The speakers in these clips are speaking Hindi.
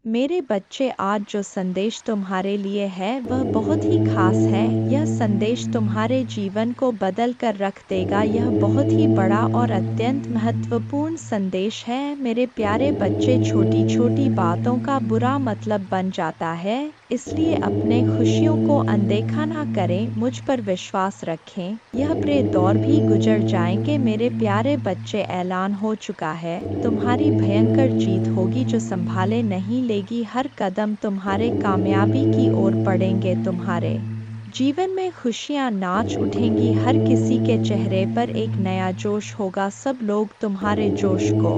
मेरे बच्चे, आज जो संदेश तुम्हारे लिए है वह बहुत ही खास है। यह संदेश तुम्हारे जीवन को बदल कर रख देगा। यह बहुत ही बड़ा और अत्यंत महत्वपूर्ण संदेश है। मेरे प्यारे बच्चे, छोटी छोटी बातों का बुरा मतलब बन जाता है, इसलिए अपने खुशियों को अनदेखा ना करें। मुझ पर विश्वास रखें, यह बुरे दौर भी गुजर जाएंगे। मेरे प्यारे बच्चे, ऐलान हो चुका है, तुम्हारी भयंकर जीत होगी जो संभाले नहीं लेगी। हर कदम तुम्हारे कामयाबी की ओर बढ़ेंगे। तुम्हारे जीवन में खुशियां नाच उठेंगी। हर किसी के चेहरे पर एक नया जोश होगा। सब लोग तुम्हारे जोश को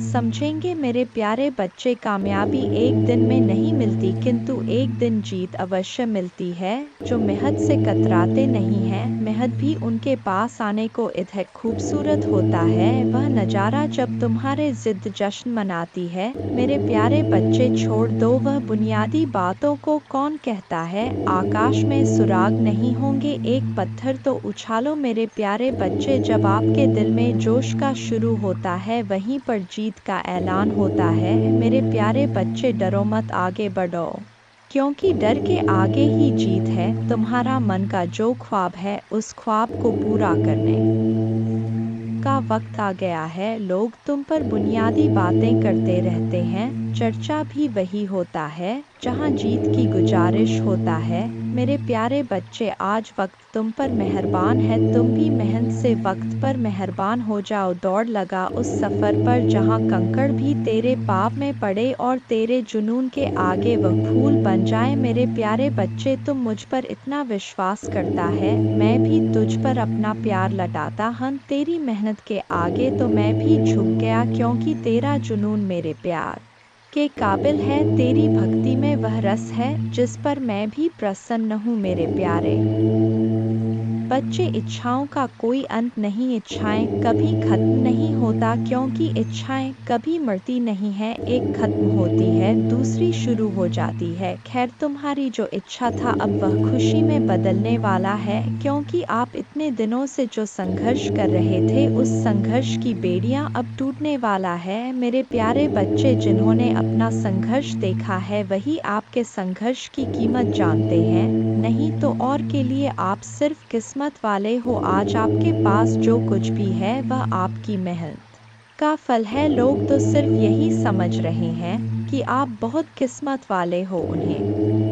समझेंगे। मेरे प्यारे बच्चे, कामयाबी एक दिन में नहीं मिलती, किंतु एक दिन जीत अवश्य मिलती है। जो मेहनत से कतराते नहीं हैं, मेहनत भी उनके पास आने को इतना खूबसूरत होता है। वह नज़ारा जब तुम्हारे जिद जश्न मनाती है। मेरे प्यारे बच्चे, छोड़ दो वह बुनियादी बातों को। कौन कहता है आकाश में सुराग नहीं होंगे, एक पत्थर तो उछालो। मेरे प्यारे बच्चे, जब आपके दिल में जोश का शुरू होता है, वहीं पर जीत का ऐलान होता है। मेरे प्यारे बच्चे, डरो मत, आगे बढ़ो, क्योंकि डर के आगे ही जीत है। तुम्हारा मन का जो ख्वाब है, उस ख्वाब को पूरा करने का वक्त आ गया है। लोग तुम पर बुनियादी बातें करते रहते हैं, चर्चा भी वही होता है जहां जीत की गुजारिश होता है। मेरे प्यारे बच्चे, आज वक्त तुम पर मेहरबान है। तुम भी मेहनत से वक्त पर मेहरबान हो जाओ। दौड़ लगा उस सफ़र पर जहां कंकड़ भी तेरे पाँव में पड़े और तेरे जुनून के आगे वह फूल बन जाए। मेरे प्यारे बच्चे, तुम मुझ पर इतना विश्वास करता है, मैं भी तुझ पर अपना प्यार लौटाता हूं। तेरी मेहनत के आगे तो मैं भी झुक गया, क्योंकि तेरा जुनून मेरे प्यार के काबिल है। तेरी भक्ति में वह रस है जिस पर मैं भी प्रसन्न हूँ। मेरे प्यारे बच्चे, इच्छाओं का कोई अंत नहीं। इच्छाएं कभी खत्म नहीं होता, क्योंकि इच्छाएं कभी मरती नहीं है। एक खत्म होती है, दूसरी शुरू हो जाती है। खैर, तुम्हारी जो इच्छा था अब वह खुशी में बदलने वाला है, क्योंकि आप इतने दिनों से जो संघर्ष कर रहे थे, उस संघर्ष की बेड़ियां अब टूटने वाला है। मेरे प्यारे बच्चे, जिन्होंने अपना संघर्ष देखा है वही आपके संघर्ष की कीमत जानते हैं, नहीं तो और के लिए आप सिर्फ किस्मत वाले हो। आज आपके पास जो कुछ भी है वह आपकी मेहनत का फल है। लोग तो सिर्फ यही समझ रहे हैं कि आप बहुत किस्मत वाले हो। उन्हें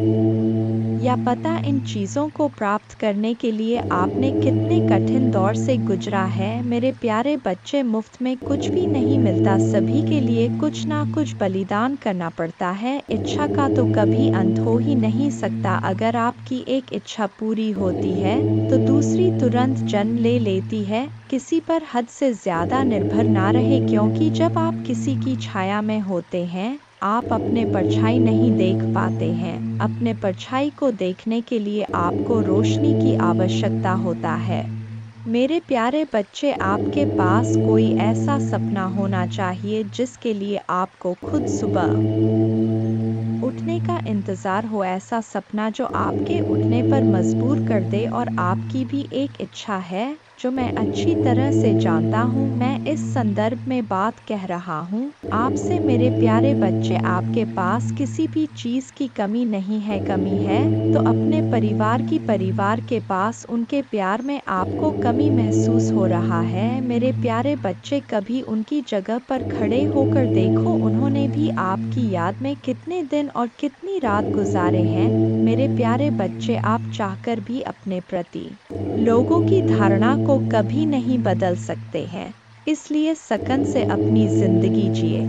या पता इन चीज़ों को प्राप्त करने के लिए आपने कितने कठिन दौर से गुजरा है। मेरे प्यारे बच्चे, मुफ्त में कुछ भी नहीं मिलता, सभी के लिए कुछ ना कुछ बलिदान करना पड़ता है। इच्छा का तो कभी अंत हो ही नहीं सकता। अगर आपकी एक इच्छा पूरी होती है तो दूसरी तुरंत जन्म ले लेती है। किसी पर हद से ज़्यादा निर्भर ना रहे, क्योंकि जब आप किसी की छाया में होते हैं, आप अपने परछाई नहीं देख पाते हैं। अपने परछाई को देखने के लिए आपको रोशनी की आवश्यकता होता है। मेरे प्यारे बच्चे, आपके पास कोई ऐसा सपना होना चाहिए जिसके लिए आपको खुद सुबह उठने का इंतज़ार हो। ऐसा सपना जो आपके उठने पर मजबूर कर दे। और आपकी भी एक इच्छा है जो मैं अच्छी तरह से जानता हूँ। मैं इस संदर्भ में बात कह रहा हूँ आपसे। मेरे प्यारे बच्चे, आपके पास किसी भी चीज़ की कमी नहीं है। कमी है तो अपने परिवार के पास उनके प्यार में आपको कमी महसूस हो रहा है। मेरे प्यारे बच्चे, कभी उनकी जगह पर खड़े होकर देखो, उन्होंने भी आपकी याद में कितने दिन और कितनी रात गुजारे हैं। मेरे प्यारे बच्चे, आप चाहकर भी अपने प्रति लोगों की धारणा को कभी नहीं बदल सकते हैं, इसलिए सकन से अपनी जिंदगी जिए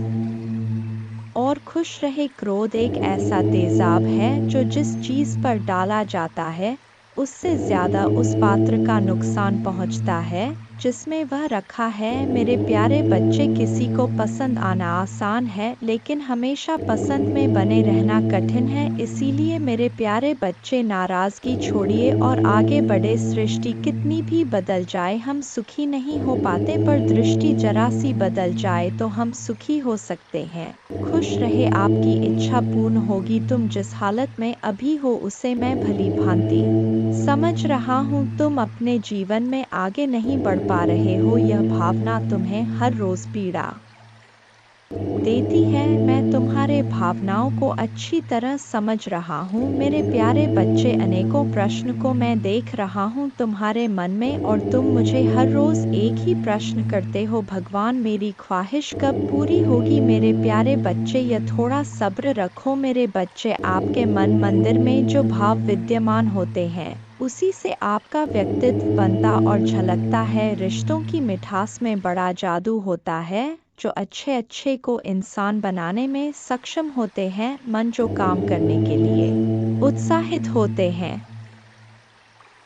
और खुश रहे। क्रोध एक ऐसा तेजाब है जो जिस चीज़ पर डाला जाता है उससे ज़्यादा उस पात्र का नुकसान पहुंचता है जिसमें वह रखा है। मेरे प्यारे बच्चे, किसी को पसंद आना आसान है, लेकिन हमेशा पसंद में बने रहना कठिन है। इसीलिए मेरे प्यारे बच्चे, नाराज़गी छोड़िए और आगे बढ़े। सृष्टि कितनी भी बदल जाए, हम सुखी नहीं हो पाते, पर दृष्टि जरा सी बदल जाए तो हम सुखी हो सकते हैं। खुश रहे, आपकी इच्छा पूर्ण होगी। तुम जिस हालत में अभी हो उसे मैं भली भांति समझ रहा हूँ। तुम अपने जीवन में आगे नहीं बढ़ पा रहे हो, यह भावना तुम्हें हर रोज पीड़ा देती है। मैं तुम्हारे तुम्हारे भावनाओं को अच्छी तरह समझ रहा हूँ। मेरे प्यारे बच्चे, अनेकों प्रश्न को मैं देख रहा हूँ तुम्हारे मन में, और तुम मुझे हर रोज एक ही प्रश्न करते हो, भगवान मेरी ख्वाहिश कब पूरी होगी। मेरे प्यारे बच्चे, यह थोड़ा सब्र रखो मेरे बच्चे। आपके मन मंदिर में जो भाव विद्यमान होते हैं, उसी से आपका व्यक्तित्व बनता और झलकता है। रिश्तों की मिठास में बड़ा जादू होता है, जो अच्छे अच्छे को इंसान बनाने में सक्षम होते हैं। मन जो काम करने के लिए उत्साहित होते हैं,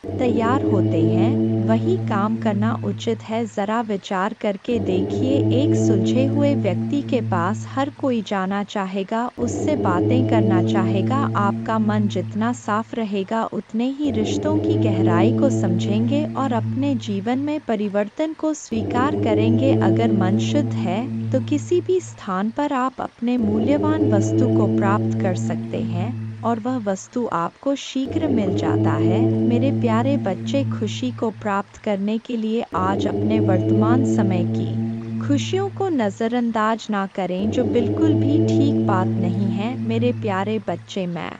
तैयार होते हैं, वही काम करना उचित है। जरा विचार करके देखिए, एक सुलझे हुए व्यक्ति के पास हर कोई जाना चाहेगा, उससे बातें करना चाहेगा। आपका मन जितना साफ रहेगा, उतने ही रिश्तों की गहराई को समझेंगे और अपने जीवन में परिवर्तन को स्वीकार करेंगे। अगर मन शुद्ध है तो किसी भी स्थान पर आप अपने मूल्यवान वस्तु को प्राप्त कर सकते हैं, और वह वस्तु आपको शीघ्र मिल जाता है। मेरे प्यारे बच्चे, खुशी को प्राप्त करने के लिए आज अपने वर्तमान समय की खुशियों को नज़रअंदाज ना करें, जो बिल्कुल भी ठीक बात नहीं है। मेरे प्यारे बच्चे, मैं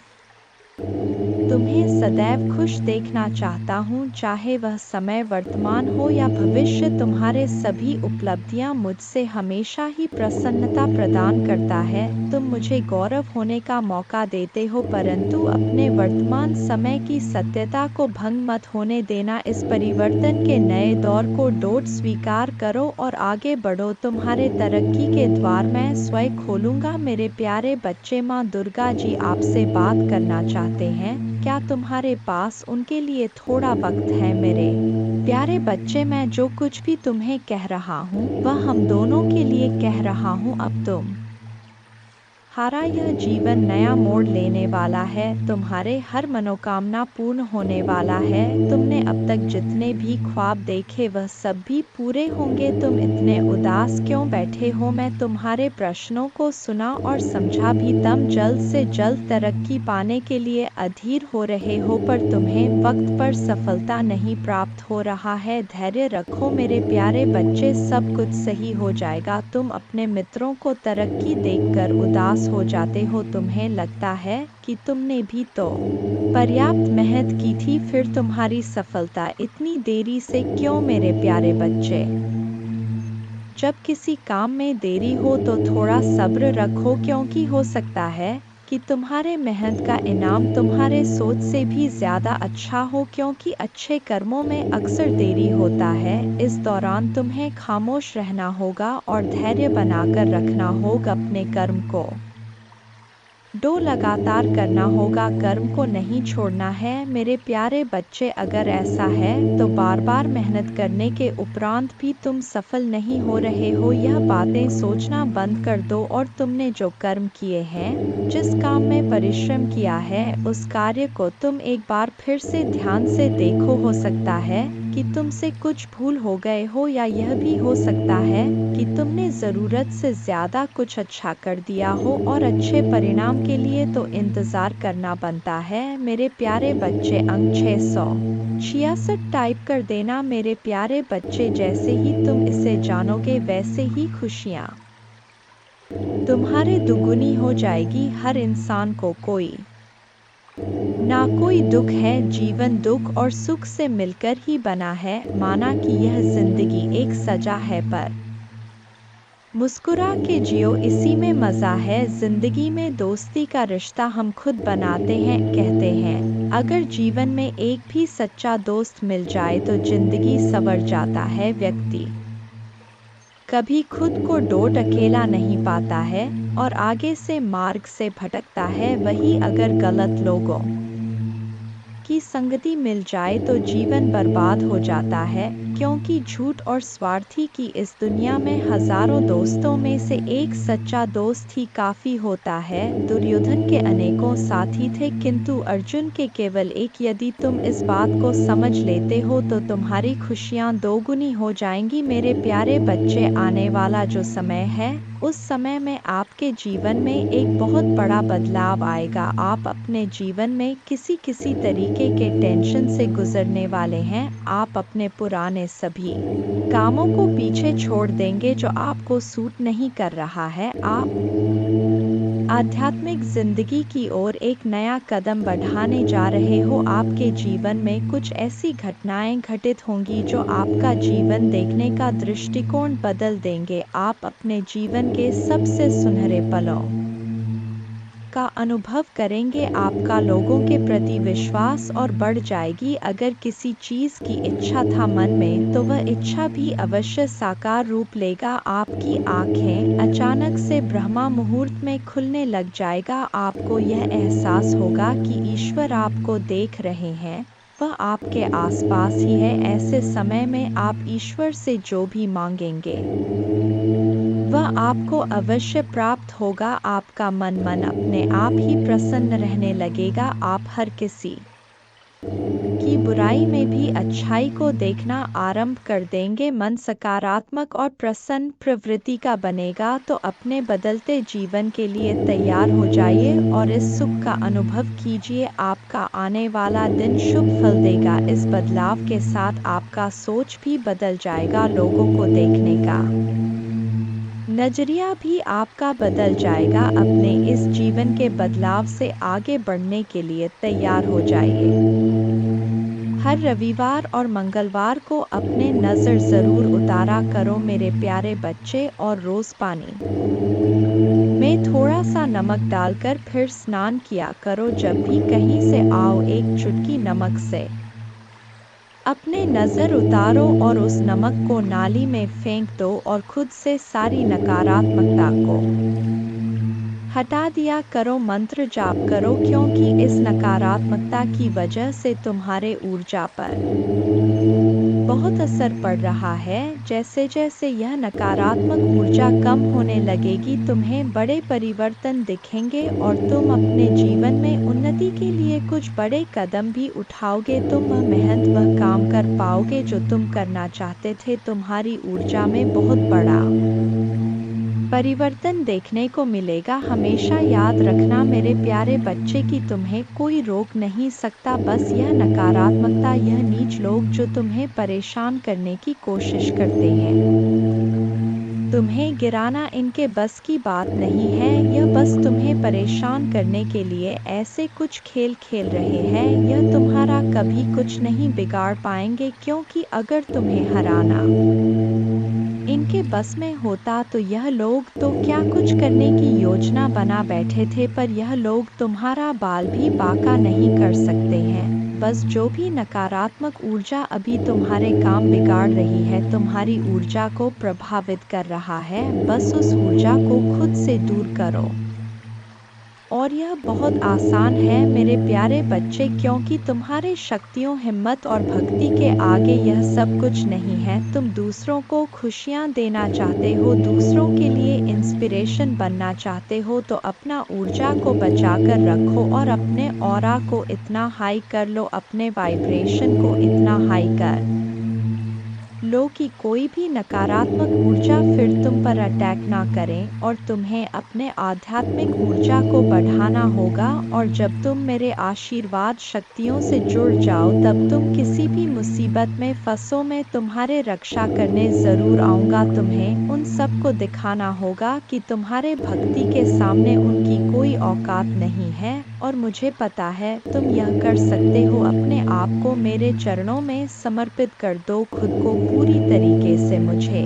तुम्हें सदैव खुश देखना चाहता हूँ, चाहे वह समय वर्तमान हो या भविष्य। तुम्हारे सभी उपलब्धियाँ मुझसे हमेशा ही प्रसन्नता प्रदान करता है। तुम मुझे गौरव होने का मौका देते हो, परंतु अपने वर्तमान समय की सत्यता को भंग मत होने देना। इस परिवर्तन के नए दौर को डोट स्वीकार करो और आगे बढ़ो। तुम्हारे तरक्की के द्वार मैं स्वयं खोलूंगा। मेरे प्यारे बच्चे, माँ दुर्गा जी आपसे बात करना चाहते हैं। क्या तुम्हारे पास उनके लिए थोड़ा वक्त है? मेरे प्यारे बच्चे, मैं जो कुछ भी तुम्हें कह रहा हूँ, वह हम दोनों के लिए कह रहा हूँ। अब तुम हारा यह जीवन नया मोड़ लेने वाला है। तुम्हारे हर मनोकामना पूर्ण होने वाला है। तुमने अब तक जितने भी ख्वाब देखे, वह सब भी पूरे होंगे। तुम इतने उदास क्यों बैठे हो? मैं तुम्हारे प्रश्नों को सुना और समझा भी। तुम जल्द से जल्द तरक्की पाने के लिए अधीर हो रहे हो, पर तुम्हें वक्त पर सफलता नहीं प्राप्त हो रहा है। धैर्य रखो मेरे प्यारे बच्चे, सब कुछ सही हो जाएगा। तुम अपने मित्रों को तरक्की देखकर उदास हो जाते हो। तुम्हें लगता है कि तुमने भी तो पर्याप्त मेहनत की थी, फिर तुम्हारी सफलता इतनी देरी से क्यों? मेरे प्यारे बच्चे, जब किसी काम में देरी हो तो थोड़ा सब्र रखो, क्योंकि हो सकता है कि तुम्हारे मेहनत का इनाम तुम्हारे सोच से भी ज्यादा अच्छा हो, क्योंकि अच्छे कर्मों में अक्सर देरी होता है। इस दौरान तुम्हें खामोश रहना होगा और धैर्य बनाकर रखना होगा। अपने कर्म को लगातार करना होगा, कर्म को नहीं छोड़ना है। मेरे प्यारे बच्चे, अगर ऐसा है तो बार बार मेहनत करने के उपरांत भी तुम सफल नहीं हो रहे हो, यह बातें सोचना बंद कर दो और तुमने जो कर्म किए हैं, जिस काम में परिश्रम किया है, उस कार्य को तुम एक बार फिर से ध्यान से देखो। हो सकता है कि तुमसे कुछ भूल हो गए हो, या यह भी हो सकता है कि तुमने ज़रूरत से ज़्यादा कुछ अच्छा कर दिया हो, और अच्छे परिणाम के लिए तो इंतज़ार करना बनता है। मेरे प्यारे बच्चे, अंक 666 टाइप कर देना मेरे प्यारे बच्चे। जैसे ही तुम इसे जानोगे, वैसे ही खुशियाँ तुम्हारे दुगुनी हो जाएगी। हर इंसान को कोई ना कोई दुख है। जीवन दुख और सुख से मिलकर ही बना है। माना कि यह जिंदगी एक सजा है, पर मुस्कुरा के जियो, इसी में मजा है। जिंदगी में दोस्ती का रिश्ता हम खुद बनाते हैं। कहते हैं, अगर जीवन में एक भी सच्चा दोस्त मिल जाए तो जिंदगी संवर जाता है। व्यक्ति कभी खुद को डोट अकेला नहीं पाता है और आगे से मार्ग से भटकता है। वही अगर गलत लोगों की संगति मिल जाए तो जीवन बर्बाद हो जाता है, क्योंकि झूठ और स्वार्थी की इस दुनिया में हजारों दोस्तों में से एक सच्चा दोस्त ही काफी होता है। दुर्योधन के अनेकों साथी थे, किंतु अर्जुन के केवल एक। यदि तुम इस बात को समझ लेते हो तो तुम्हारी खुशियाँ दोगुनी हो जाएंगी। मेरे प्यारे बच्चे, आने वाला जो समय है, उस समय में आपके जीवन में एक बहुत बड़ा बदलाव आएगा। आप अपने जीवन में किसी तरीके के टेंशन से गुजरने वाले हैं। आप अपने पुराने सभी कामों को पीछे छोड़ देंगे जो आपको सूट नहीं कर रहा है। आप आध्यात्मिक जिंदगी की ओर एक नया कदम बढ़ाने जा रहे हो। आपके जीवन में कुछ ऐसी घटनाएं घटित होंगी जो आपका जीवन देखने का दृष्टिकोण बदल देंगे। आप अपने जीवन के सबसे सुनहरे पलों का अनुभव करेंगे। आपका लोगों के प्रति विश्वास और बढ़ जाएगी। अगर किसी चीज की इच्छा था मन में तो वह इच्छा भी अवश्य साकार रूप लेगा। आपकी आंखें अचानक से ब्रह्मा मुहूर्त में खुलने लग जाएगा। आपको यह एहसास होगा कि ईश्वर आपको देख रहे हैं, वह आपके आसपास ही है। ऐसे समय में आप ईश्वर से जो भी मांगेंगे वह आपको अवश्य प्राप्त होगा। आपका मन अपने आप ही प्रसन्न रहने लगेगा। आप हर किसी की बुराई में भी अच्छाई को देखना आरंभ कर देंगे। मन सकारात्मक और प्रसन्न प्रवृत्ति का बनेगा। तो अपने बदलते जीवन के लिए तैयार हो जाइए और इस सुख का अनुभव कीजिए। आपका आने वाला दिन शुभ फल देगा। इस बदलाव के साथ आपका सोच भी बदल जाएगा। लोगों को देखने का नजरिया भी आपका बदल जाएगा। अपने इस जीवन के बदलाव से आगे बढ़ने के लिए तैयार हो जाइए। हर रविवार और मंगलवार को अपने नज़र ज़रूर उतारा करो मेरे प्यारे बच्चे, और रोज़ पानी में थोड़ा सा नमक डालकर फिर स्नान किया करो। जब भी कहीं से आओ एक चुटकी नमक से अपने नज़र उतारो और उस नमक को नाली में फेंक दो और खुद से सारी नकारात्मकता को हटा दिया करो। मंत्र जाप करो, क्योंकि इस नकारात्मकता की वजह से तुम्हारे ऊर्जा पर बहुत असर पड़ रहा है। जैसे जैसे यह नकारात्मक ऊर्जा कम होने लगेगी तुम्हें बड़े परिवर्तन दिखेंगे और तुम अपने जीवन में उन्नति के लिए कुछ बड़े कदम भी उठाओगे। तुम वह मेहनत, वह काम कर पाओगे जो तुम करना चाहते थे। तुम्हारी ऊर्जा में बहुत बड़ा परिवर्तन देखने को मिलेगा। हमेशा याद रखना मेरे प्यारे बच्चे कि तुम्हें कोई रोक नहीं सकता। बस यह नकारात्मकता, यह नीच लोग जो तुम्हें परेशान करने की कोशिश करते हैं, तुम्हें गिराना इनके बस की बात नहीं है। यह बस तुम्हें परेशान करने के लिए ऐसे कुछ खेल खेल रहे हैं। यह तुम्हारा कभी कुछ नहीं बिगाड़ पाएंगे, क्योंकि अगर तुम्हें हराना इनके बस में होता तो यह लोग तो क्या कुछ करने की योजना बना बैठे थे। पर यह लोग तुम्हारा बाल भी बांका नहीं कर सकते हैं। बस जो भी नकारात्मक ऊर्जा अभी तुम्हारे काम बिगाड़ रही है, तुम्हारी ऊर्जा को प्रभावित कर रहा है, बस उस ऊर्जा को खुद से दूर करो। और यह बहुत आसान है मेरे प्यारे बच्चे, क्योंकि तुम्हारे शक्तियों, हिम्मत और भक्ति के आगे यह सब कुछ नहीं है। तुम दूसरों को खुशियाँ देना चाहते हो, दूसरों के लिए इंस्पिरेशन बनना चाहते हो, तो अपना ऊर्जा को बचा कर रखो और अपने ऑरा को इतना हाई कर लो, अपने वाइब्रेशन को इतना हाई कर लो कि कोई भी नकारात्मक ऊर्जा फिर तुम पर अटैक ना करें। और तुम्हें अपने आध्यात्मिक ऊर्जा को बढ़ाना होगा। और जब तुम मेरे आशीर्वाद शक्तियों से जुड़ जाओ तब तुम किसी भी मुसीबत में फंसो, मैं तुम्हारे रक्षा करने ज़रूर आऊँगा। तुम्हें उन सबको दिखाना होगा कि तुम्हारे भक्ति के सामने उनकी कोई औकात नहीं है। और मुझे पता है तुम यह कर सकते हो। अपने आप को मेरे चरणों में समर्पित कर दो, खुद को पूरी तरीके से मुझे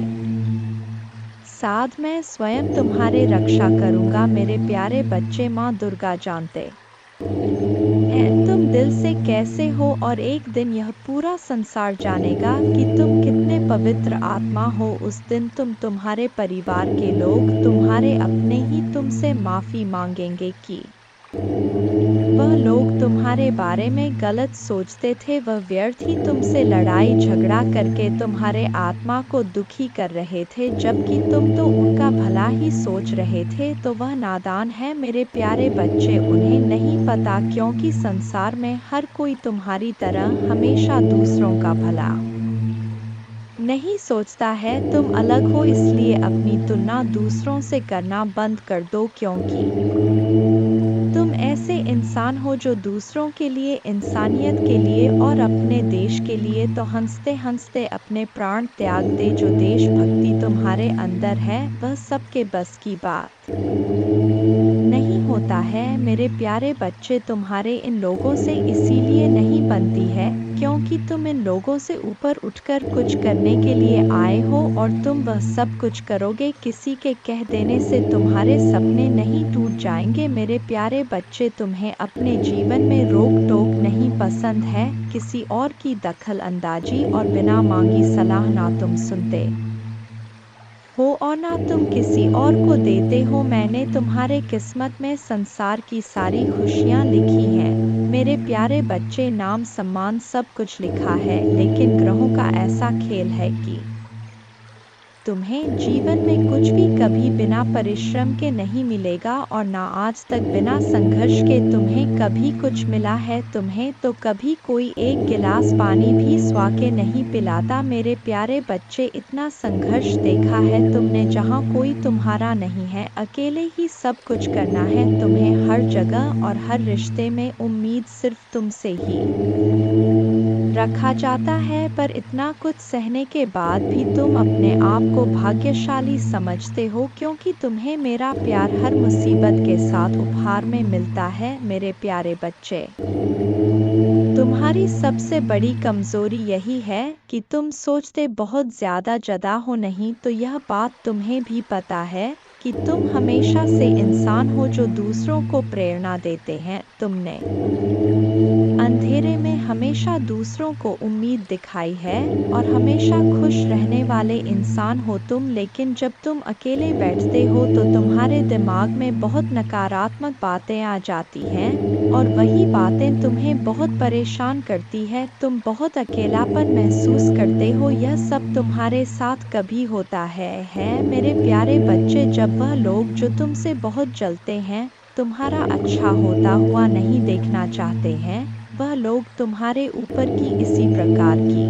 साथ मैं स्वयं तुम्हारे रक्षा करूंगा। मेरे प्यारे बच्चे, माँ दुर्गा जानते हैं तुम दिल से कैसे हो, और एक दिन यह पूरा संसार जानेगा कि तुम कितने पवित्र आत्मा हो। उस दिन तुम्हारे परिवार के लोग, तुम्हारे अपने ही तुमसे माफ़ी मांगेंगे कि वह लोग तुम्हारे बारे में गलत सोचते थे। वह व्यर्थ ही तुमसे लड़ाई झगड़ा करके तुम्हारे आत्मा को दुखी कर रहे थे, जबकि तुम तो उनका भला ही सोच रहे थे। तो वह नादान है मेरे प्यारे बच्चे, उन्हें नहीं पता, क्योंकि संसार में हर कोई तुम्हारी तरह हमेशा दूसरों का भला नहीं सोचता है। तुम अलग हो, इसलिए अपनी तुलना दूसरों से करना बंद कर दो, क्योंकि तुम ऐसे इंसान हो जो दूसरों के लिए, इंसानियत के लिए और अपने देश के लिए तो हंसते हंसते अपने प्राण त्याग दे। जो देशभक्ति तुम्हारे अंदर है वह सबके बस की बात नहीं है। मेरे प्यारे बच्चे, तुम्हारे इन लोगों से इसीलिए नहीं बनती है क्योंकि तुम इन लोगों से ऊपर उठकर कुछ करने के लिए आए हो और तुम वह सब कुछ करोगे। किसी के कह देने से तुम्हारे सपने नहीं टूट जाएंगे। मेरे प्यारे बच्चे, तुम्हें अपने जीवन में रोक टोक नहीं पसंद है, किसी और की दखल अंदाजी और बिना मांगी सलाह ना तुम सुनते हो और ना तुम किसी और को देते हो। मैंने तुम्हारे किस्मत में संसार की सारी खुशियाँ लिखी हैं मेरे प्यारे बच्चे, नाम सम्मान सब कुछ लिखा है, लेकिन ग्रहों का ऐसा खेल है कि तुम्हें जीवन में कुछ भी कभी बिना परिश्रम के नहीं मिलेगा और ना आज तक बिना संघर्ष के तुम्हें कभी कुछ मिला है। तुम्हें तो कभी कोई एक गिलास पानी भी स्वा के नहीं पिलाता। मेरे प्यारे बच्चे, इतना संघर्ष देखा है तुमने जहाँ कोई तुम्हारा नहीं है, अकेले ही सब कुछ करना है तुम्हें हर जगह, और हर रिश्ते में उम्मीद सिर्फ तुमसे ही रखा जाता है। पर इतना कुछ सहने के बाद भी तुम अपने आप को भाग्यशाली समझते हो क्योंकि तुम्हें मेरा प्यार हर मुसीबत के साथ उपहार में मिलता है। मेरे प्यारे बच्चे, तुम्हारी सबसे बड़ी कमजोरी यही है कि तुम सोचते बहुत ज्यादा जदा हो। नहीं तो यह बात तुम्हें भी पता है कि तुम हमेशा से इंसान हो जो दूसरों को प्रेरणा देते हैं। तुमने अंधेरे में हमेशा दूसरों को उम्मीद दिखाई है और हमेशा खुश रहने वाले इंसान हो तुम। लेकिन जब तुम अकेले बैठते हो तो तुम्हारे दिमाग में बहुत नकारात्मक बातें आ जाती हैं और वही बातें तुम्हें बहुत परेशान करती है। तुम बहुत अकेलापन महसूस करते हो। यह सब तुम्हारे साथ कभी होता है मेरे प्यारे बच्चे, जब वह लोग जो तुमसे बहुत जलते हैं, तुम्हारा अच्छा होता हुआ नहीं देखना चाहते हैं, वह लोग तुम्हारे ऊपर की इसी प्रकार की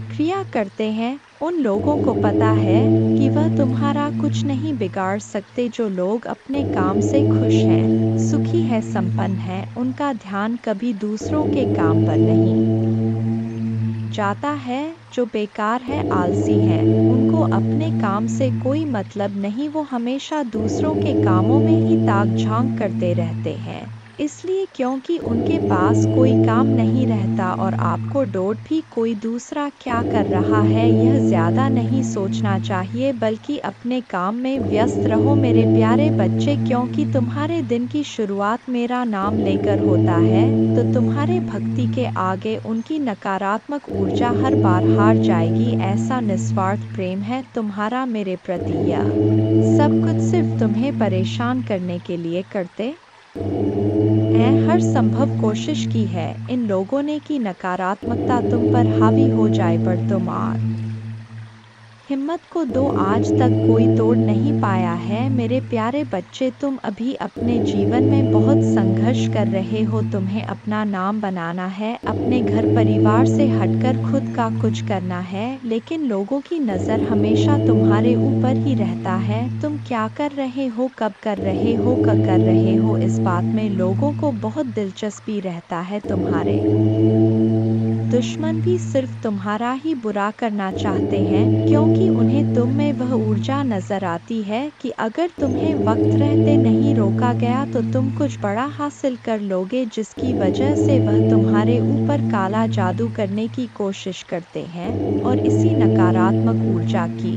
क्रिया करते हैं। उन लोगों को पता है कि वह तुम्हारा कुछ नहीं बिगाड़ सकते। जो लोग अपने काम से खुश हैं, सुखी है, संपन्न है, उनका ध्यान कभी दूसरों के काम पर नहीं जाता है। जो बेकार है, आलसी है, उनको अपने काम से कोई मतलब नहीं, वो हमेशा दूसरों के कामों में ही ताक झांक करते रहते हैं, इसलिए क्योंकि उनके पास कोई काम नहीं रहता। और आपको डोट भी कोई दूसरा क्या कर रहा है यह ज्यादा नहीं सोचना चाहिए, बल्कि अपने काम में व्यस्त रहो मेरे प्यारे बच्चे, क्योंकि तुम्हारे दिन की शुरुआत मेरा नाम लेकर होता है तो तुम्हारे भक्ति के आगे उनकी नकारात्मक ऊर्जा हर बार हार जाएगी। ऐसा निस्वार्थ प्रेम है तुम्हारा मेरे प्रति, यह सब कुछ सिर्फ तुम्हें परेशान करने के लिए करते हैं। हर संभव कोशिश की है इन लोगों ने कि नकारात्मकता तुम पर हावी हो जाए, पर तुम हिम्मत को दो, आज तक कोई तोड़ नहीं पाया है मेरे प्यारे बच्चे। तुम अभी अपने जीवन में बहुत संघर्ष कर रहे हो। तुम्हें अपना नाम बनाना है, अपने घर परिवार से हटकर खुद का कुछ करना है, लेकिन लोगों की नज़र हमेशा तुम्हारे ऊपर ही रहता है। तुम क्या कर रहे हो, कब कर रहे हो, कब कर रहे हो, इस बात में लोगों को बहुत दिलचस्पी रहता है। तुम्हारे दुश्मन भी सिर्फ तुम्हारा ही बुरा करना चाहते हैं, क्योंकि उन्हें तुम में वह ऊर्जा नजर आती है कि अगर तुम्हें वक्त रहते नहीं रोका गया तो तुम कुछ बड़ा हासिल कर लोगे, जिसकी वजह से वह तुम्हारे ऊपर काला जादू करने की कोशिश करते हैं। और इसी नकारात्मक ऊर्जा की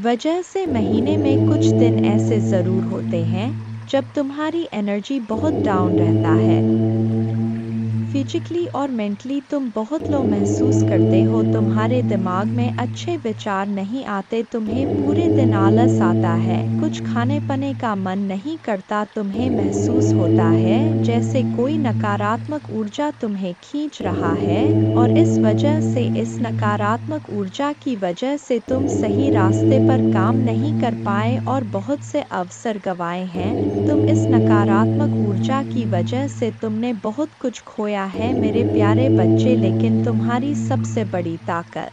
वजह से महीने में कुछ दिन ऐसे ज़रूर होते हैं जब तुम्हारी एनर्जी बहुत डाउन रहता है। फिजिकली और मेंटली तुम बहुत लो महसूस करते हो। तुम्हारे दिमाग में अच्छे विचार नहीं आते, तुम्हें पूरे दिन आलस आता है, कुछ खाने पीने का मन नहीं करता। तुम्हें महसूस होता है जैसे कोई नकारात्मक ऊर्जा तुम्हें खींच रहा है और इस वजह से, इस नकारात्मक ऊर्जा की वजह से तुम सही रास्ते पर काम नहीं कर पाए और बहुत से अवसर गंवाए हैं। तुम इस नकारात्मक ऊर्जा की वजह से तुमने बहुत कुछ खोया है मेरे प्यारे बच्चे, लेकिन तुम्हारी सबसे बड़ी ताकत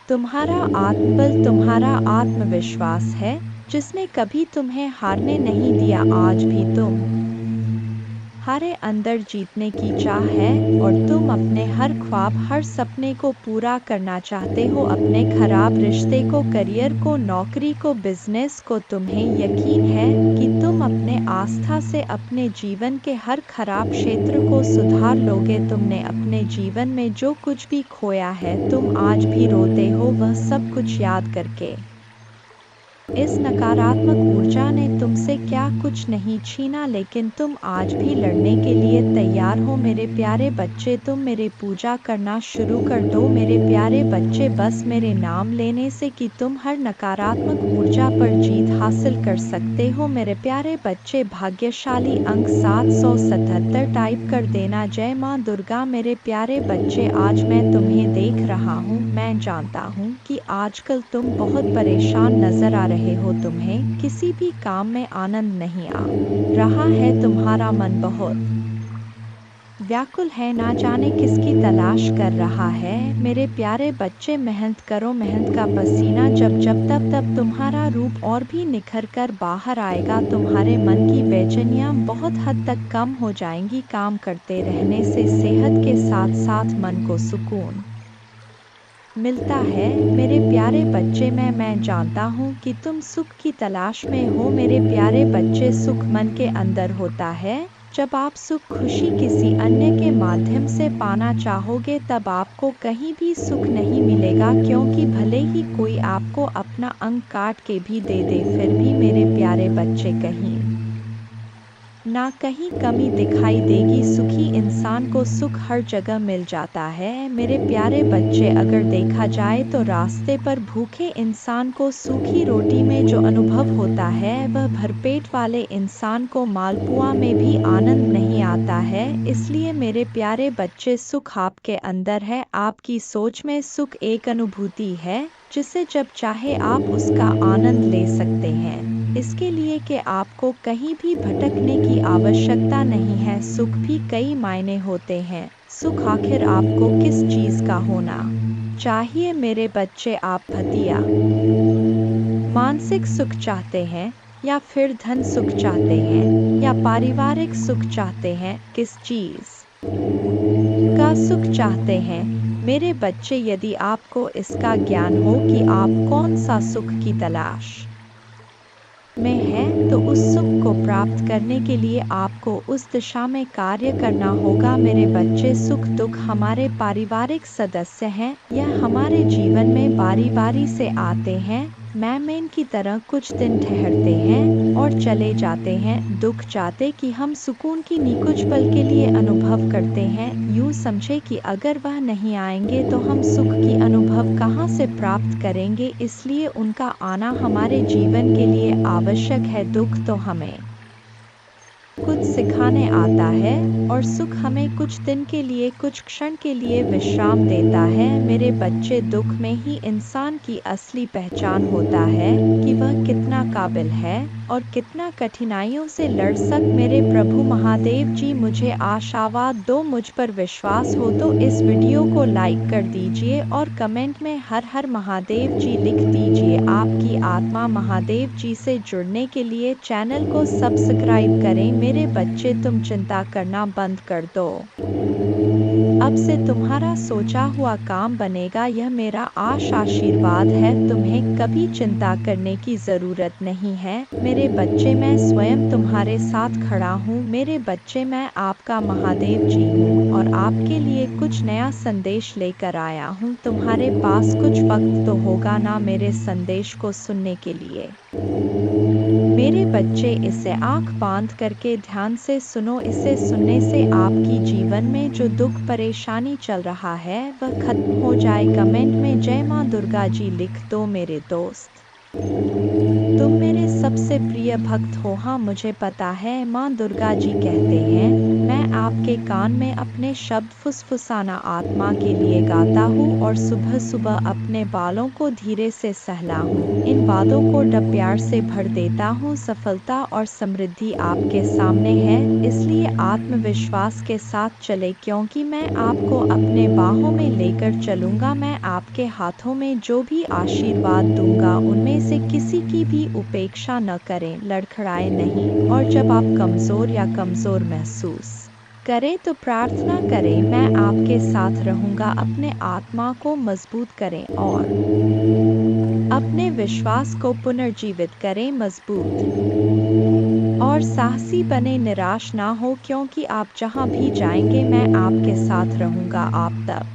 तुम्हारा आत्मबल, तुम्हारा आत्मविश्वास है, जिसने कभी तुम्हें हारने नहीं दिया। आज भी तुम्हारे अंदर जीतने की चाह है और तुम अपने हर ख्वाब, हर सपने को पूरा करना चाहते हो, अपने खराब रिश्ते को, करियर को, नौकरी को, बिजनेस को। तुम्हें यकीन है कि तुम अपने आस्था से अपने जीवन के हर खराब क्षेत्र को सुधार लोगे। तुमने अपने जीवन में जो कुछ भी खोया है, तुम आज भी रोते हो वह सब कुछ याद करके। इस नकारात्मक ऊर्जा ने तुमसे क्या कुछ नहीं छीना, लेकिन तुम आज भी लड़ने के लिए तैयार हो। मेरे प्यारे बच्चे, तुम मेरी पूजा करना शुरू कर दो। मेरे प्यारे बच्चे, बस मेरे नाम लेने से कि तुम हर नकारात्मक ऊर्जा पर जीत हासिल कर सकते हो। मेरे प्यारे बच्चे, भाग्यशाली अंक 777 टाइप कर देना। जय माँ दुर्गा। मेरे प्यारे बच्चे, आज मैं तुम्हें देख रहा हूँ। मैं जानता हूँ कि आजकल तुम बहुत परेशान नजर आ रहे हो। तुम्हें किसी भी काम में आनंद नहीं आ रहा है। तुम्हारा मन बहुत व्याकुल है, ना जाने किसकी तलाश कर रहा है। मेरे प्यारे बच्चे, मेहनत करो। मेहनत का पसीना जब तब तुम्हारा रूप और भी निखर कर बाहर आएगा। तुम्हारे मन की बेचैनियाँ बहुत हद तक कम हो जाएंगी। काम करते रहने से सेहत के साथ साथ मन को सुकून मिलता है। मेरे प्यारे बच्चे, मैं जानता हूँ कि तुम सुख की तलाश में हो। मेरे प्यारे बच्चे, सुख मन के अंदर होता है। जब आप सुख खुशी किसी अन्य के माध्यम से पाना चाहोगे, तब आपको कहीं भी सुख नहीं मिलेगा, क्योंकि भले ही कोई आपको अपना अंग काट के भी दे दे, फिर भी मेरे प्यारे बच्चे कहीं ना कहीं कमी दिखाई देगी। सुखी इंसान को सुख हर जगह मिल जाता है। मेरे प्यारे बच्चे, अगर देखा जाए तो रास्ते पर भूखे इंसान को सूखी रोटी में जो अनुभव होता है, वह भरपेट वाले इंसान को मालपुआ में भी आनंद नहीं आता है। इसलिए मेरे प्यारे बच्चे, सुख आपके अंदर है। आपकी सोच में सुख एक अनुभूति है, जिसे जब चाहे आप उसका आनंद ले सकते हैं। इसके लिए कि आपको कहीं भी भटकने की आवश्यकता नहीं है। सुख भी कई मायने होते हैं। सुख आखिर आपको किस चीज का होना चाहिए? मेरे बच्चे, आप भतिया मानसिक सुख चाहते हैं, या फिर धन सुख चाहते हैं, या पारिवारिक सुख चाहते हैं? किस चीज का सुख चाहते हैं? मेरे बच्चे, यदि आपको इसका ज्ञान हो कि आप कौन सा सुख की तलाश में है, तो उस सुख को प्राप्त करने के लिए आपको उस दिशा में कार्य करना होगा। मेरे बच्चे, सुख दुख हमारे पारिवारिक सदस्य हैं। यह हमारे जीवन में बारी बारी से आते हैं। मेहमान की तरह कुछ दिन ठहरते हैं और चले जाते हैं। दुख चाहते कि हम सुकून की कुछ पल के लिए अनुभव करते हैं। यूँ समझे कि अगर वह नहीं आएंगे तो हम सुख की अनुभव कहाँ से प्राप्त करेंगे। इसलिए उनका आना हमारे जीवन के लिए आवश्यक है। दुख तो हमें कुछ सिखाने आता है, और सुख हमें कुछ दिन के लिए, कुछ क्षण के लिए विश्राम देता है। मेरे बच्चे, दुख में ही इंसान की असली पहचान होता है कि वह कितना काबिल है और कितना कठिनाइयों से लड़ मेरे प्रभु महादेव जी, मुझे आशावाद दो। मुझ पर विश्वास हो तो इस वीडियो को लाइक कर दीजिए और कमेंट में हर हर महादेव जी लिख दीजिए। आपकी आत्मा महादेव जी से जुड़ने के लिए चैनल को सब्सक्राइब करें। मेरे बच्चे, तुम चिंता करना बंद कर दो। अब से तुम्हारा सोचा हुआ काम बनेगा। यह मेरा आशीर्वाद है। तुम्हें कभी चिंता करने की जरूरत नहीं है। मेरे बच्चे, मैं स्वयं तुम्हारे साथ खड़ा हूँ। मेरे बच्चे, मैं आपका महादेव जी हूँ और आपके लिए कुछ नया संदेश लेकर आया हूँ। तुम्हारे पास कुछ वक्त तो होगा ना मेरे संदेश को सुनने के लिए? मेरे बच्चे, इसे आंख बांध करके ध्यान से सुनो। इसे सुनने से आपकी जीवन में जो दुख परेशानी चल रहा है, वह खत्म हो जाए। कमेंट में जय माँ दुर्गा जी लिख दो। मेरे दोस्त, तुम मेरे सबसे प्रिय भक्त हो। हाँ, मुझे पता है। माँ दुर्गा जी कहते हैं, मैं आपके कान में अपने शब्द फुसफुसाना आत्मा के लिए गाता हूँ और सुबह सुबह अपने बालों को धीरे से सहला हूँ। इन बातों को डब प्यार से भर देता हूँ। सफलता और समृद्धि आपके सामने है, इसलिए आत्मविश्वास के साथ चले, क्योंकि मैं आपको अपने बाहों में लेकर चलूँगा। मैं आपके हाथों में जो भी आशीर्वाद दूंगा, उनमें से किसी की भी उपेक्षा न करें, लड़खड़ाए नहीं। और जब आप कमज़ोर या कमज़ोर महसूस करें तो प्रार्थना करें, मैं आपके साथ रहूँगा। अपने आत्मा को मजबूत करें और अपने विश्वास को पुनर्जीवित करें। मजबूत और साहसी बने, निराश ना हो, क्योंकि आप जहाँ भी जाएंगे मैं आपके साथ रहूंगा। आप तब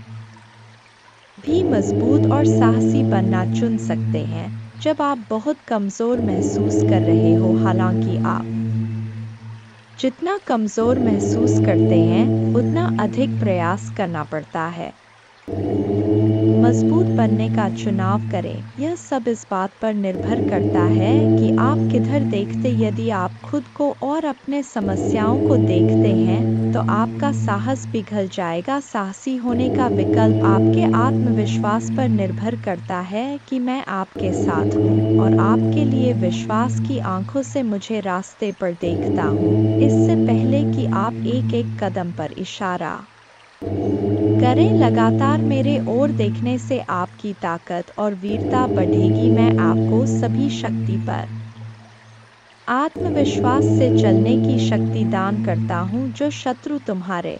भी मजबूत और साहसी बनना चुन सकते हैं जब आप बहुत कमजोर महसूस कर रहे हो। हालांकि आप जितना कमजोर महसूस करते हैं उतना अधिक प्रयास करना पड़ता है। मजबूत बनने का चुनाव करें। यह सब इस बात पर निर्भर करता है कि आप किधर देखते। यदि आप खुद को और अपने समस्याओं को देखते हैं तो आपका साहस पिघल जाएगा। साहसी होने का विकल्प आपके आत्मविश्वास पर निर्भर करता है कि मैं आपके साथ हूँ और आपके लिए विश्वास की आंखों से मुझे रास्ते पर देखता हूँ। इससे पहले कि आप एक एक कदम पर इशारा करें, लगातार मेरे ओर देखने से आपकी ताकत और वीरता बढ़ेगी। मैं आपको सभी शक्ति पर आत्मविश्वास से चलने की शक्ति दान करता हूँ। जो शत्रु तुम्हारे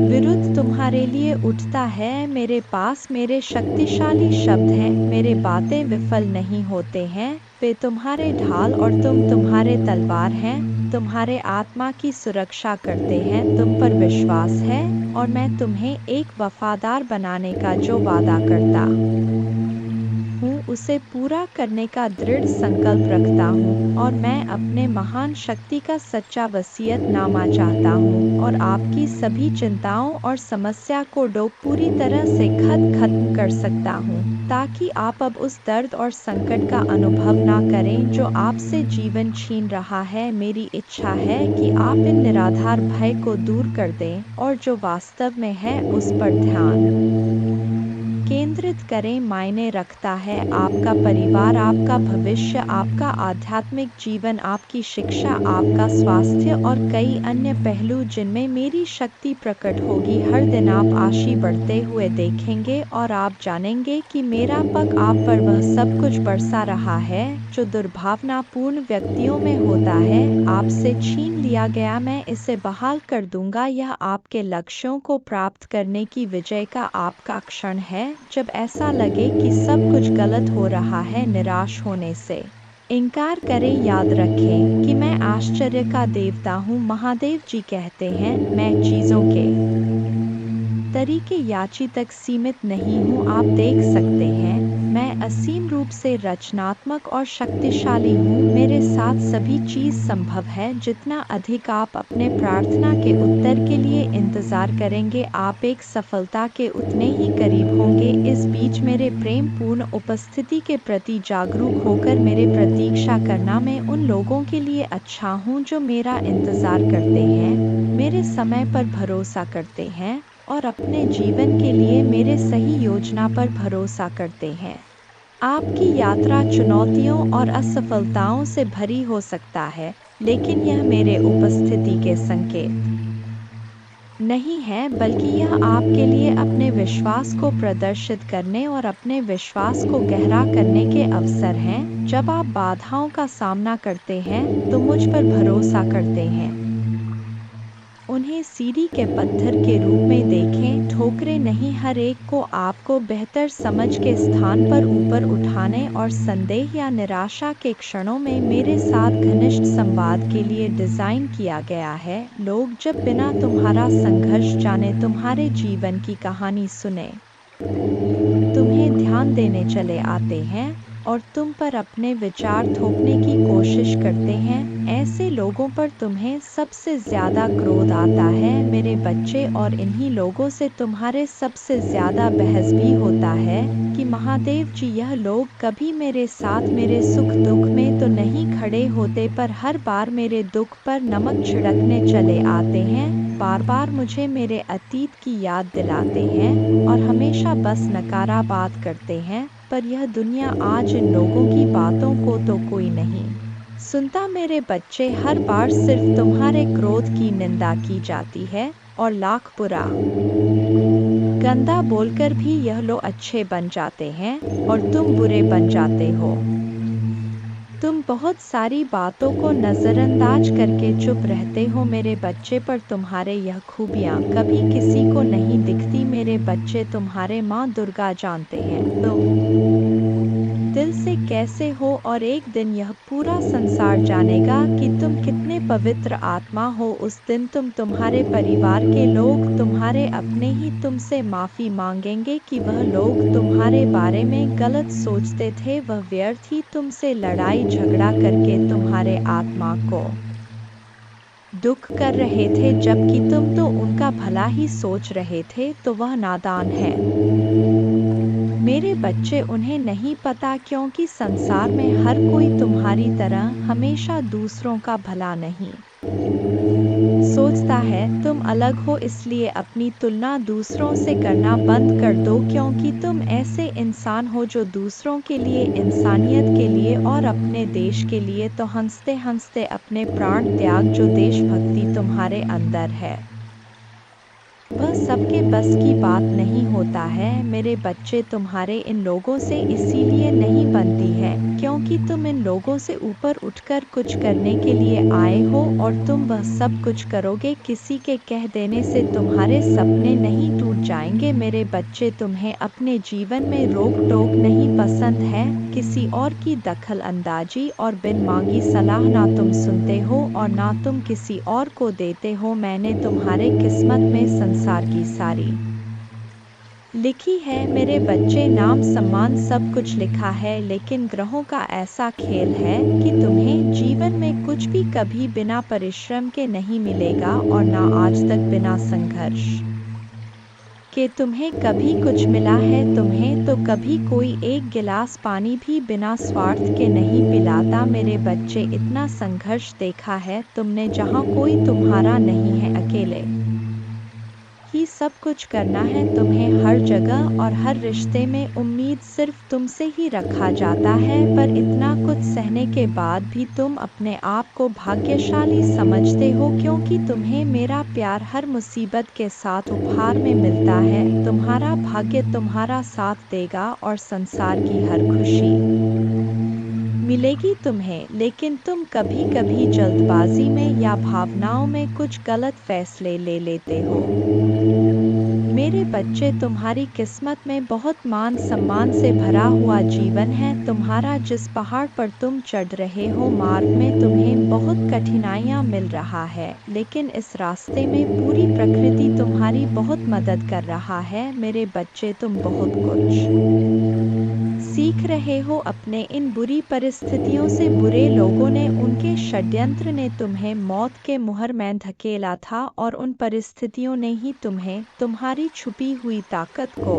विरुद्ध तुम्हारे लिए उठता है, मेरे पास मेरे शक्तिशाली शब्द हैं। मेरे बातें विफल नहीं होते हैं, वे तुम्हारे ढाल और तुम्हारे तलवार हैं। तुम्हारे आत्मा की सुरक्षा करते हैं। तुम पर विश्वास है और मैं तुम्हें एक वफादार बनाने का जो वादा करता हूँ उसे पूरा करने का दृढ़ संकल्प रखता हूँ। और मैं अपने महान शक्ति का सच्चा वसीयतनामा चाहता हूँ और आपकी सभी चिंताओं और समस्या को पूरी तरह से खत्म कर सकता हूँ, ताकि आप अब उस दर्द और संकट का अनुभव ना करें जो आपसे जीवन छीन रहा है। मेरी इच्छा है कि आप इन निराधार भय को दूर कर दें और जो वास्तव में है उस पर ध्यान केंद्रित करें। मायने रखता है आपका परिवार, आपका भविष्य, आपका आध्यात्मिक जीवन, आपकी शिक्षा, आपका स्वास्थ्य और कई अन्य पहलू जिनमें मेरी शक्ति प्रकट होगी। हर दिन आप आगे बढ़ते हुए देखेंगे और आप जानेंगे कि मेरा पग आप पर वह सब कुछ बरसा रहा है जो दुर्भावनापूर्ण व्यक्तियों में होता है। आपसे छीन लिया गया मैं इसे बहाल कर दूंगा। यह आपके लक्ष्यों को प्राप्त करने की विजय का आपका क्षण है। जब ऐसा लगे कि सब कुछ गलत हो रहा है, निराश होने से इनकार करें। याद रखें कि मैं आश्चर्य का देवता हूँ। महादेव जी कहते हैं, मैं चीजों के तरीके याची तक सीमित नहीं हूँ। आप देख सकते हैं मैं असीम रूप से रचनात्मक और शक्तिशाली हूँ। मेरे साथ सभी चीज संभव है। जितना अधिक आप अपने प्रार्थना के उत्तर के लिए इंतजार करेंगे, आप एक सफलता के उतने ही करीब होंगे। इस बीच मेरे प्रेम पूर्ण उपस्थिति के प्रति जागरूक होकर मेरे प्रतीक्षा करना। मैं उन लोगों के लिए अच्छा हूँ जो मेरा इंतजार करते हैं, मेरे समय पर भरोसा करते हैं और अपने जीवन के लिए मेरे सही योजना पर भरोसा करते हैं। आपकी यात्रा चुनौतियों और असफलताओं से भरी हो सकता है, लेकिन यह मेरे उपस्थिति के संकेत नहीं है, बल्कि यह आपके लिए अपने विश्वास को प्रदर्शित करने और अपने विश्वास को गहरा करने के अवसर हैं। जब आप बाधाओं का सामना करते हैं तो मुझ पर भरोसा करते हैं, उन्हें सीढ़ी के पत्थर के रूप में देखें, ठोकरें नहीं। हर एक को आपको बेहतर समझ के स्थान पर ऊपर उठाने और संदेह या निराशा के क्षणों में मेरे साथ घनिष्ठ संवाद के लिए डिजाइन किया गया है। लोग जब बिना तुम्हारा संघर्ष जाने तुम्हारे जीवन की कहानी सुने, तुम्हें ध्यान देने चले आते हैं और तुम पर अपने विचार थोपने की कोशिश करते हैं। ऐसे लोगों पर तुम्हें सबसे ज्यादा क्रोध आता है, मेरे बच्चे, और इन्हीं लोगों से तुम्हारे सबसे ज्यादा बहस भी होता है कि महादेव जी, यह लोग कभी मेरे साथ मेरे सुख दुख में तो नहीं खड़े होते, पर हर बार मेरे दुख पर नमक छिड़कने चले आते हैं। बार बार मुझे मेरे अतीत की याद दिलाते हैं और हमेशा बस नकारा बात करते हैं। पर यह दुनिया आज इन लोगों की बातों को तो कोई नहीं सुनता। मेरे बच्चे, हर बार सिर्फ तुम्हारे क्रोध की निंदा की जाती है और लाख बुरा गंदा बोलकर भी यह लोग अच्छे बन जाते हैं और तुम बुरे बन जाते हो। तुम बहुत सारी बातों को नजरअंदाज करके चुप रहते हो मेरे बच्चे, पर तुम्हारे यह खूबियाँ कभी किसी को नहीं दिखती। मेरे बच्चे, तुम्हारे माँ दुर्गा जानते हैं तुम दिल से कैसे हो और एक दिन यह पूरा संसार जानेगा कि तुम कितने पवित्र आत्मा हो। उस दिन तुम्हारे परिवार के लोग, तुम्हारे अपने ही तुमसे माफ़ी मांगेंगे कि वह लोग तुम्हारे बारे में गलत सोचते थे, वह व्यर्थ ही तुमसे लड़ाई झगड़ा करके तुम्हारे आत्मा को दुख कर रहे थे, जबकि तुम तो उनका भला ही सोच रहे थे। तो वह नादान है मेरे बच्चे, उन्हें नहीं पता, क्योंकि संसार में हर कोई तुम्हारी तरह हमेशा दूसरों का भला नहीं सोचता है। तुम अलग हो, इसलिए अपनी तुलना दूसरों से करना बंद कर दो, क्योंकि तुम ऐसे इंसान हो जो दूसरों के लिए, इंसानियत के लिए और अपने देश के लिए तो हंसते हंसते अपने प्राण त्याग। जो देशभक्ति तुम्हारे अंदर है वह सबके बस की बात नहीं होता है मेरे बच्चे। तुम्हारे इन लोगों से इसीलिए नहीं बनती है क्योंकि तुम इन लोगों से ऊपर उठकर कुछ करने के लिए आए हो, और तुम वह सब कुछ करोगे। किसी के कह देने से तुम्हारे सपने नहीं टूट जाएंगे मेरे बच्चे। तुम्हें अपने जीवन में रोक टोक नहीं पसंद है, किसी और की दखल अंदाजी और बिन मांगी सलाह ना तुम सुनते हो और ना तुम किसी और को देते हो। मैंने तुम्हारे किस्मत में संसार की सारी लिखी है मेरे बच्चे, नाम सम्मान सब कुछ लिखा है, लेकिन ग्रहों का ऐसा खेल है कि तुम्हें जीवन में कुछ भी कभी बिना परिश्रम के नहीं मिलेगा, और ना आज तक बिना संघर्ष कि तुम्हें कभी कुछ मिला है। तुम्हें तो कभी कोई एक गिलास पानी भी बिना स्वार्थ के नहीं पिलाता मेरे बच्चे। इतना संघर्ष देखा है तुमने, जहाँ कोई तुम्हारा नहीं है, अकेले ही सब कुछ करना है तुम्हें। हर जगह और हर रिश्ते में उम्मीद सिर्फ तुमसे ही रखा जाता है, पर इतना कुछ सहने के बाद भी तुम अपने आप को भाग्यशाली समझते हो, क्योंकि तुम्हें मेरा प्यार हर मुसीबत के साथ उपहार में मिलता है। तुम्हारा भाग्य तुम्हारा साथ देगा और संसार की हर खुशी मिलेगी तुम्हें, लेकिन तुम कभी कभी जल्दबाजी में या भावनाओं में कुछ गलत फैसले ले लेते हो मेरे बच्चे। तुम्हारी किस्मत में बहुत मान सम्मान से भरा हुआ जीवन है। तुम्हारा जिस पहाड़ पर तुम चढ़ रहे हो, मार्ग में तुम्हें बहुत कठिनाइयाँ मिल रहा है, लेकिन इस रास्ते में पूरी प्रकृति तुम्हारी बहुत मदद कर रहा है मेरे बच्चे। तुम बहुत कुछ सीख रहे हो अपने इन बुरी परिस्थितियों से। बुरे लोगों ने, उनके षड्यंत्र ने तुम्हें मौत के मुहर में धकेला था, और उन परिस्थितियों ने ही तुम्हें तुम्हारी छुपी हुई ताकत को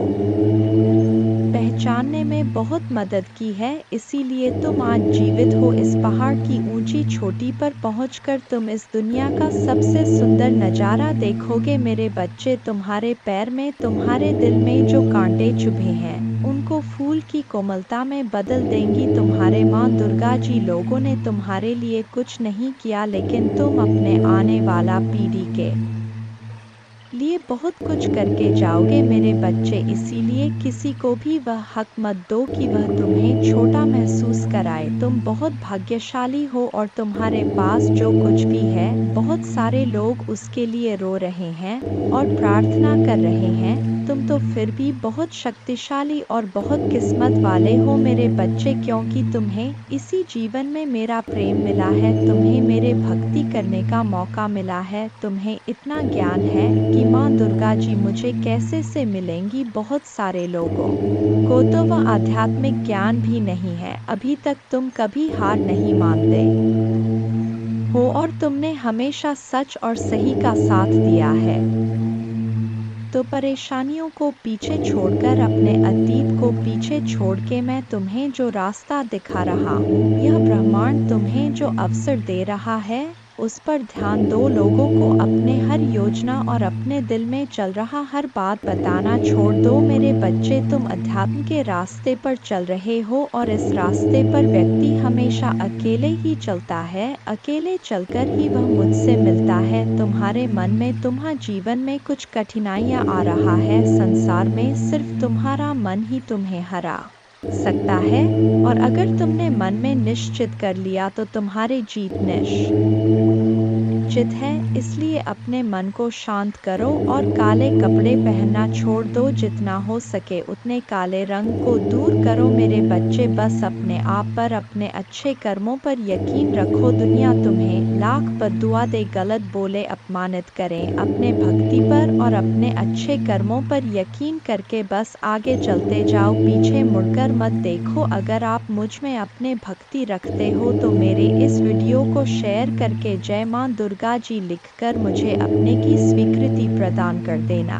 पहचानने में बहुत मदद की है। इसीलिए तुम आज जीवित हो। इस पहाड़ की ऊंची चोटी पर पहुंचकर तुम इस दुनिया का सबसे सुंदर नज़ारा देखोगे मेरे बच्चे। तुम्हारे पैर में, तुम्हारे दिल में जो कांटे चुभे हैं, उनको फूल की कोमलता में बदल देंगी तुम्हारे माँ दुर्गा जी। लोगों ने तुम्हारे लिए कुछ नहीं किया, लेकिन तुम अपने आने वाला पीढ़ी के लिए बहुत कुछ करके जाओगे मेरे बच्चे। इसीलिए किसी को भी वह हक मत दो कि वह तुम्हें छोटा महसूस कराए। तुम बहुत भाग्यशाली हो, और तुम्हारे पास जो कुछ भी है, बहुत सारे लोग उसके लिए रो रहे हैं और प्रार्थना कर रहे हैं। तुम तो फिर भी बहुत शक्तिशाली और बहुत किस्मत वाले हो मेरे बच्चे, क्योंकि तुम्हें इसी जीवन में मेरा प्रेम मिला है, तुम्हें मेरे भक्ति करने का मौका मिला है। तुम्हें इतना ज्ञान है कि माँ दुर्गा जी मुझे कैसे से मिलेंगी। बहुत सारे लोगों को तो वह आध्यात्मिक ज्ञान भी नहीं है। अभी तक तुम कभी हार नहीं मानते हो, और तुमने हमेशा सच और सही का साथ दिया है। तो परेशानियों को पीछे छोड़कर, अपने अतीत को पीछे छोड़ के मैं तुम्हें जो रास्ता दिखा रहा हूँ, यह ब्रह्मांड तुम्हें जो अवसर दे रहा है, उस पर ध्यान दो। लोगों को अपने हर योजना और अपने दिल में चल रहा हर बात बताना छोड़ दो मेरे बच्चे। तुम अध्यात्म के रास्ते पर चल रहे हो, और इस रास्ते पर व्यक्ति हमेशा अकेले ही चलता है। अकेले चलकर ही वह मुझसे मिलता है। तुम्हारे मन में, तुम्हारे जीवन में कुछ कठिनाइयाँ आ रहा है, संसार में सिर्फ तुम्हारा मन ही तुम्हें हरा सकता है, और अगर तुमने मन में निश्चित कर लिया तो तुम्हारे जीत उचित है, इसलिए अपने मन को शांत करो और काले कपड़े पहनना छोड़ दो। जितना हो सके उतने काले रंग को दूर करो। मेरे बच्चे, बस अपने आप पर, अपने अच्छे कर्मों पर यकीन रखो। दुनिया तुम्हें लाख बद्दुआ दे, गलत बोले, अपमानित करें, अपने भक्ति पर और अपने अच्छे कर्मों पर यकीन करके बस आगे चलते जाओ, पीछे मुड़कर मत देखो। अगर आप मुझ में अपने भक्ति रखते हो तो मेरे इस वीडियो को शेयर करके जय मां दुर्गा जी लिखकर मुझे अपने की स्वीकृति प्रदान कर देना।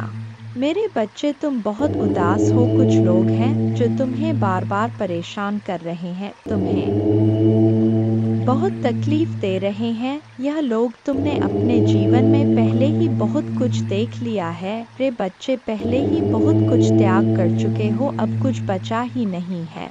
मेरे बच्चे, तुम बहुत उदास हो। कुछ लोग हैं जो तुम्हें बार बार परेशान कर रहे हैं, तुम्हें बहुत तकलीफ दे रहे हैं। यह लोग तुमने अपने जीवन में पहले ही बहुत कुछ देख लिया है। रे बच्चे, पहले ही बहुत कुछ त्याग कर चुके हो, अब कुछ बचा ही नहीं है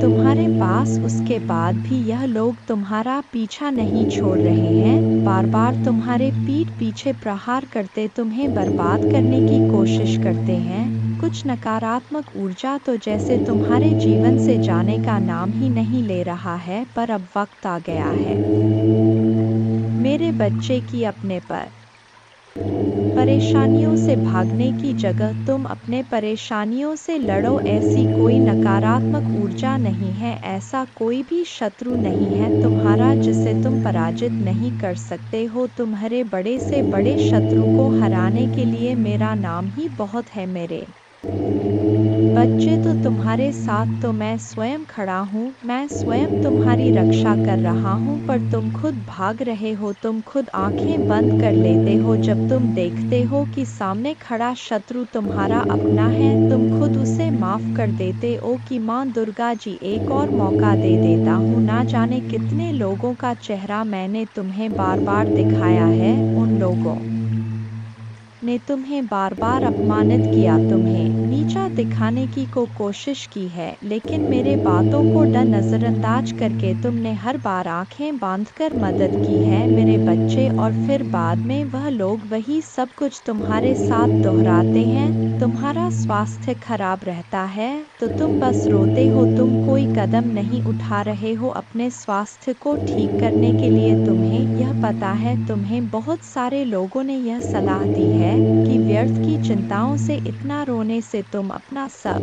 तुम्हारे पास। उसके बाद भी यह लोग तुम्हारा पीछा नहीं छोड़ रहे हैं, बार बार तुम्हारे पीठ पीछे प्रहार करते तुम्हें बर्बाद करने की कोशिश करते हैं। कुछ नकारात्मक ऊर्जा तो जैसे तुम्हारे जीवन से जाने का नाम ही नहीं ले रहा है, पर अब वक्त आ गया है मेरे बच्चे की अपने पर परेशानियों से भागने की जगह तुम अपने परेशानियों से लड़ो। ऐसी कोई नकारात्मक ऊर्जा नहीं है, ऐसा कोई भी शत्रु नहीं है तुम्हारा जिसे तुम पराजित नहीं कर सकते हो। तुम्हारे बड़े से बड़े शत्रु को हराने के लिए मेरा नाम ही बहुत है। मेरे बच्चे, तो तुम्हारे साथ तो मैं स्वयं खड़ा हूँ, मैं स्वयं तुम्हारी रक्षा कर रहा हूँ, पर तुम खुद भाग रहे हो। तुम खुद आंखें बंद कर लेते हो जब तुम देखते हो कि सामने खड़ा शत्रु तुम्हारा अपना है। तुम खुद उसे माफ कर देते हो कि माँ दुर्गा जी एक और मौका दे देता हूँ। ना जाने कितने लोगों का चेहरा मैंने तुम्हें बार बार दिखाया है, उन लोगों ने तुम्हें बार बार अपमानित किया, तुम्हें नीचा दिखाने की कोशिश की है, लेकिन मेरे बातों को नजरअंदाज करके तुमने हर बार आंखें बांधकर मदद की है मेरे बच्चे। और फिर बाद में वह लोग वही सब कुछ तुम्हारे साथ दोहराते हैं। तुम्हारा स्वास्थ्य खराब रहता है तो तुम बस रोते हो, तुम कोई कदम नहीं उठा रहे हो अपने स्वास्थ्य को ठीक करने के लिए। तुम्हें यह पता है, तुम्हें बहुत सारे लोगों ने यह सलाह दी है कि व्यर्थ की चिंताओं से, इतना रोने से तुम अपना सब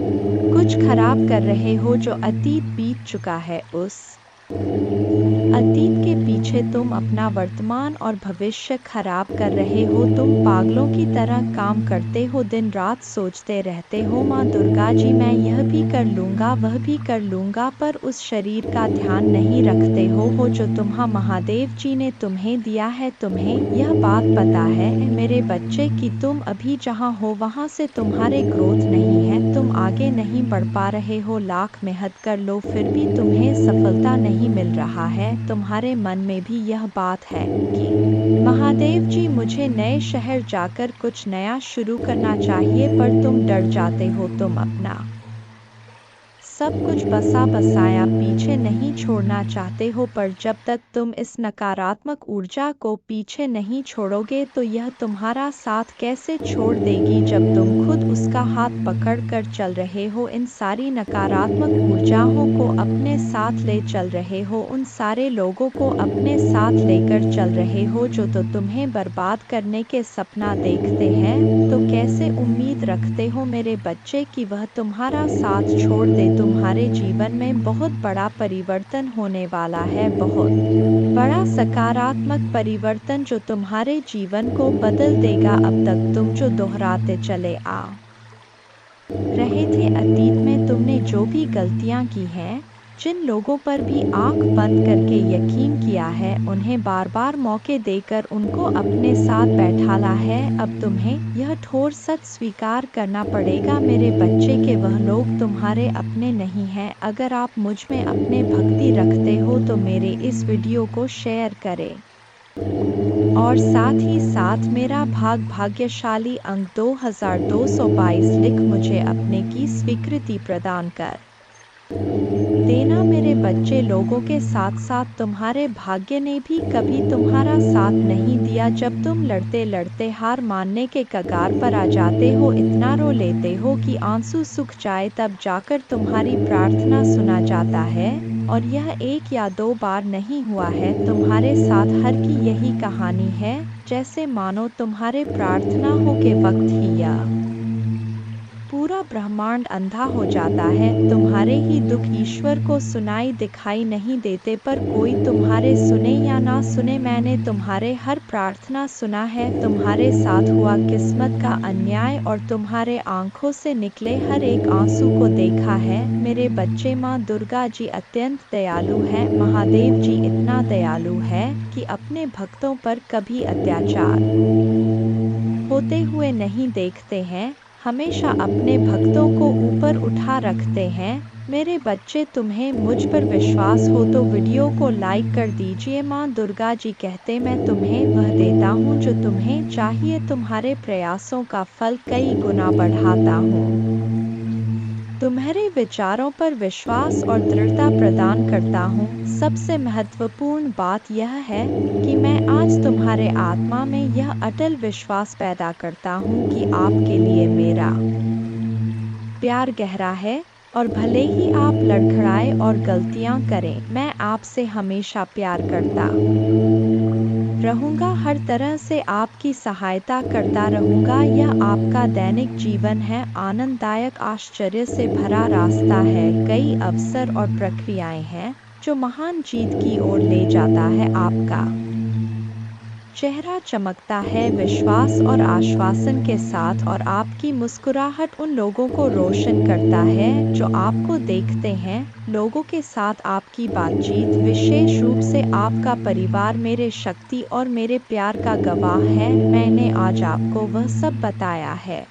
कुछ खराब कर रहे हो। जो अतीत बीत चुका है, उस अतीत के पीछे तुम अपना वर्तमान और भविष्य खराब कर रहे हो। तुम पागलों की तरह काम करते हो, दिन रात सोचते रहते हो, माँ दुर्गा जी मैं यह भी कर लूँगा, वह भी कर लूँगा, पर उस शरीर का ध्यान नहीं रखते हो जो तुम्हारा महादेव जी ने तुम्हें दिया है। तुम्हें यह बात पता है मेरे बच्चे कि तुम अभी जहाँ हो वहाँ से तुम्हारे ग्रोथ नहीं है, तुम आगे नहीं बढ़ पा रहे हो। लाख मेहनत कर लो फिर भी तुम्हें सफलता नहीं मिल रहा है। तुम्हारे मन में भी यह बात है कि महादेव जी मुझे नए शहर जाकर कुछ नया शुरू करना चाहिए, पर तुम डर जाते हो। तुम अपना सब कुछ बसा बसाया पीछे नहीं छोड़ना चाहते हो, पर जब तक तुम इस नकारात्मक ऊर्जा को पीछे नहीं छोड़ोगे तो यह तुम्हारा साथ कैसे छोड़ देगी जब तुम खुद उसका हाथ पकड़ कर चल रहे हो। इन सारी नकारात्मक ऊर्जाओं को अपने साथ ले चल रहे हो, उन सारे लोगों को अपने साथ लेकर चल रहे हो जो तो तुम्हें बर्बाद करने के सपना देखते हैं। तो कैसे उम्मीद रखते हो मेरे बच्चे कि वह तुम्हारा साथ छोड़ दे। तुम्हारे जीवन में बहुत बड़ा परिवर्तन होने वाला है, बहुत बड़ा सकारात्मक परिवर्तन जो तुम्हारे जीवन को बदल देगा। अब तक तुम जो दोहराते चले आ रहे थे, अतीत में तुमने जो भी गलतियां की हैं, जिन लोगों पर भी आंख बंद करके यकीन किया है, उन्हें बार बार मौके देकर उनको अपने साथ बैठाला है। अब तुम्हें यह ठोर सच स्वीकार करना पड़ेगा मेरे बच्चे के वह लोग तुम्हारे अपने नहीं हैं। अगर आप मुझ में अपने भक्ति रखते हो तो मेरे इस वीडियो को शेयर करें और साथ ही साथ मेरा भाग्यशाली अंक 2222 लिख मुझे अपने की स्वीकृति प्रदान कर देना मेरे बच्चे। लोगों के साथ साथ तुम्हारे भाग्य ने भी कभी तुम्हारा साथ नहीं दिया। जब तुम लड़ते लड़ते हार मानने के कगार पर आ जाते हो, इतना रो लेते हो कि आंसू सूख जाए, तब जाकर तुम्हारी प्रार्थना सुना जाता है और यह 1 या 2 बार नहीं हुआ है। तुम्हारे साथ हर की यही कहानी है, जैसे मानो तुम्हारे प्रार्थना हो के वक्त ही यह पूरा ब्रह्मांड अंधा हो जाता है। तुम्हारे ही दुख ईश्वर को सुनाई दिखाई नहीं देते, पर कोई तुम्हारे सुने या ना सुने, मैंने तुम्हारे हर प्रार्थना सुना है। तुम्हारे साथ हुआ किस्मत का अन्याय और तुम्हारे आंखों से निकले हर एक आंसू को देखा है। मेरे बच्चे, माँ दुर्गा जी अत्यंत दयालु है। महादेव जी इतना दयालु है कि अपने भक्तों पर कभी अत्याचार होते हुए नहीं देखते हैं, हमेशा अपने भक्तों को ऊपर उठा रखते हैं। मेरे बच्चे, तुम्हें मुझ पर विश्वास हो तो वीडियो को लाइक कर दीजिए। माँ दुर्गा जी कहते, मैं तुम्हें वह देता हूँ जो तुम्हें चाहिए, तुम्हारे प्रयासों का फल कई गुना बढ़ाता हूँ। तुम्हारे विचारों पर विश्वास और दृढ़ता प्रदान करता हूँ। सबसे महत्वपूर्ण बात यह है कि मैं आज तुम्हारे आत्मा में यह अटल विश्वास पैदा करता हूँ कि आपके लिए मेरा प्यार गहरा है, और भले ही आप लड़खड़ाए और गलतियाँ करें, मैं आपसे हमेशा प्यार करता रहूंगा। हर तरह से आपकी सहायता करता रहूंगा। यह आपका दैनिक जीवन है, आनंददायक, आश्चर्य से भरा रास्ता है। कई अवसर और प्रक्रियाएं हैं जो महान जीत की ओर ले जाता है। आपका चेहरा चमकता है विश्वास और आश्वासन के साथ, और आपकी मुस्कुराहट उन लोगों को रोशन करता है जो आपको देखते हैं। लोगों के साथ आपकी बातचीत, विशेष रूप से आपका परिवार, मेरे शक्ति और मेरे प्यार का गवाह है। मैंने आज आपको वह सब बताया है।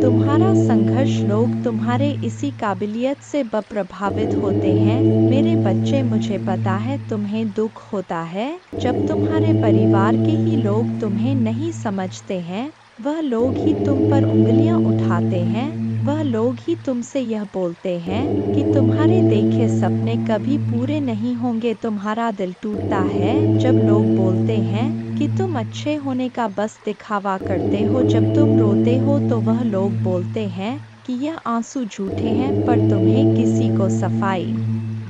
तुम्हारा संघर्ष, लोग तुम्हारे इसी काबिलियत से प्रभावित होते हैं। मेरे बच्चे, मुझे पता है तुम्हें दुख होता है जब तुम्हारे परिवार के ही लोग तुम्हें नहीं समझते हैं। वह लोग ही तुम पर उंगलियां उठाते हैं, वह लोग ही तुमसे यह बोलते हैं कि तुम्हारे देखे सपने कभी पूरे नहीं होंगे। तुम्हारा दिल टूटता है जब लोग बोलते हैं कि तुम अच्छे होने का बस दिखावा करते हो। जब तुम रोते हो तो वह लोग बोलते हैं कि यह आंसू झूठे हैं, पर तुम्हें किसी को सफाई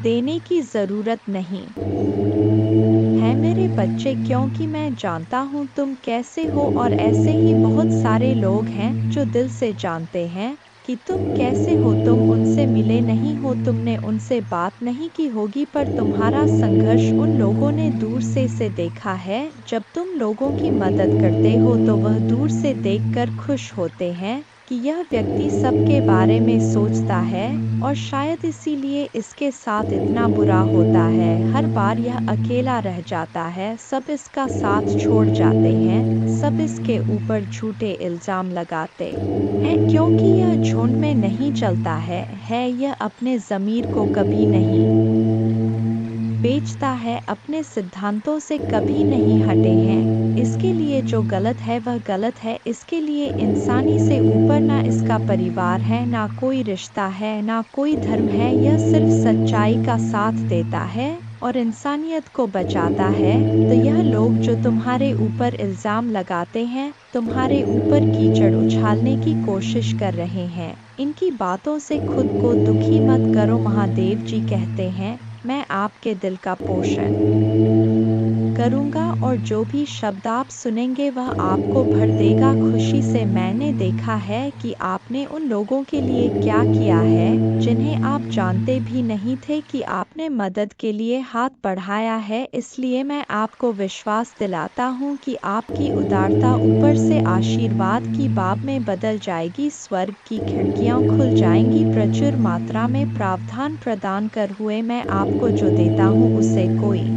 देने की ज़रूरत नहीं है मेरे बच्चे, क्योंकि मैं जानता हूँ तुम कैसे हो। और ऐसे ही बहुत सारे लोग हैं जो दिल से जानते हैं कि तुम कैसे हो। तुम उनसे मिले नहीं हो, तुमने उनसे बात नहीं की होगी, पर तुम्हारा संघर्ष उन लोगों ने दूर से देखा है। जब तुम लोगों की मदद करते हो तो वह दूर से देखकर खुश होते हैं कि यह व्यक्ति सबके बारे में सोचता है, और शायद इसीलिए इसके साथ इतना बुरा होता है। हर बार यह अकेला रह जाता है, सब इसका साथ छोड़ जाते हैं, सब इसके ऊपर झूठे इल्जाम लगाते हैं, क्योंकि यह झुंड में नहीं चलता है यह अपने ज़मीर को कभी नहीं बेचता है, अपने सिद्धांतों से कभी नहीं हटे हैं। इसके लिए जो गलत है वह गलत है। इसके लिए इंसानी से ऊपर ना इसका परिवार है, ना कोई रिश्ता है, ना कोई धर्म है। यह सिर्फ सच्चाई का साथ देता है और इंसानियत को बचाता है। तो यह लोग जो तुम्हारे ऊपर इल्ज़ाम लगाते हैं, तुम्हारे ऊपर कीचड़ उछालने की कोशिश कर रहे हैं, इनकी बातों से खुद को दुखी मत करो। महादेव जी कहते हैं, मैं आपके दिल का पोषण करूंगा, और जो भी शब्द आप सुनेंगे वह आपको भर देगा खुशी से। मैंने देखा है कि आपने उन लोगों के लिए क्या किया है जिन्हें आप जानते भी नहीं थे कि आपने मदद के लिए हाथ बढ़ाया है। इसलिए मैं आपको विश्वास दिलाता हूँ कि आपकी उदारता ऊपर से आशीर्वाद की बाब में बदल जाएगी। स्वर्ग की खिड़कियाँ खुल जाएंगी, प्रचुर मात्रा में प्रावधान प्रदान कर हुए मैं आपको जो देता हूँ उसे कोई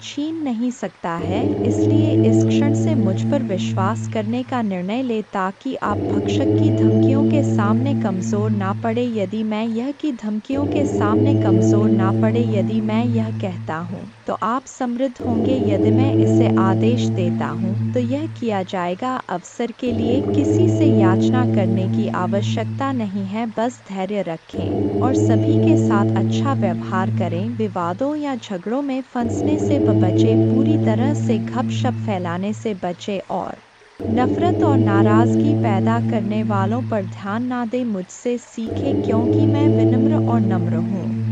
छीन नहीं सकता है। इसलिए इस क्षण से मुझ पर विश्वास करने का निर्णय ले, ताकि आप भक्षक की धमकियों के सामने कमज़ोर ना पड़े। यदि मैं यह की धमकियों के सामने कमज़ोर ना पड़े, यदि मैं यह कहता हूँ तो आप समृद्ध होंगे, यदि मैं इसे आदेश देता हूँ तो यह किया जाएगा। अवसर के लिए किसी से याचना करने की आवश्यकता नहीं है, बस धैर्य रखें और सभी के साथ अच्छा व्यवहार करें। विवादों या झगड़ों में फंसने से बचे, पूरी तरह से गपशप फैलाने से बचे, और नफरत और नाराजगी पैदा करने वालों पर ध्यान ना दें। मुझसे सीखें, क्योंकि मैं विनम्र और नम्र हूँ।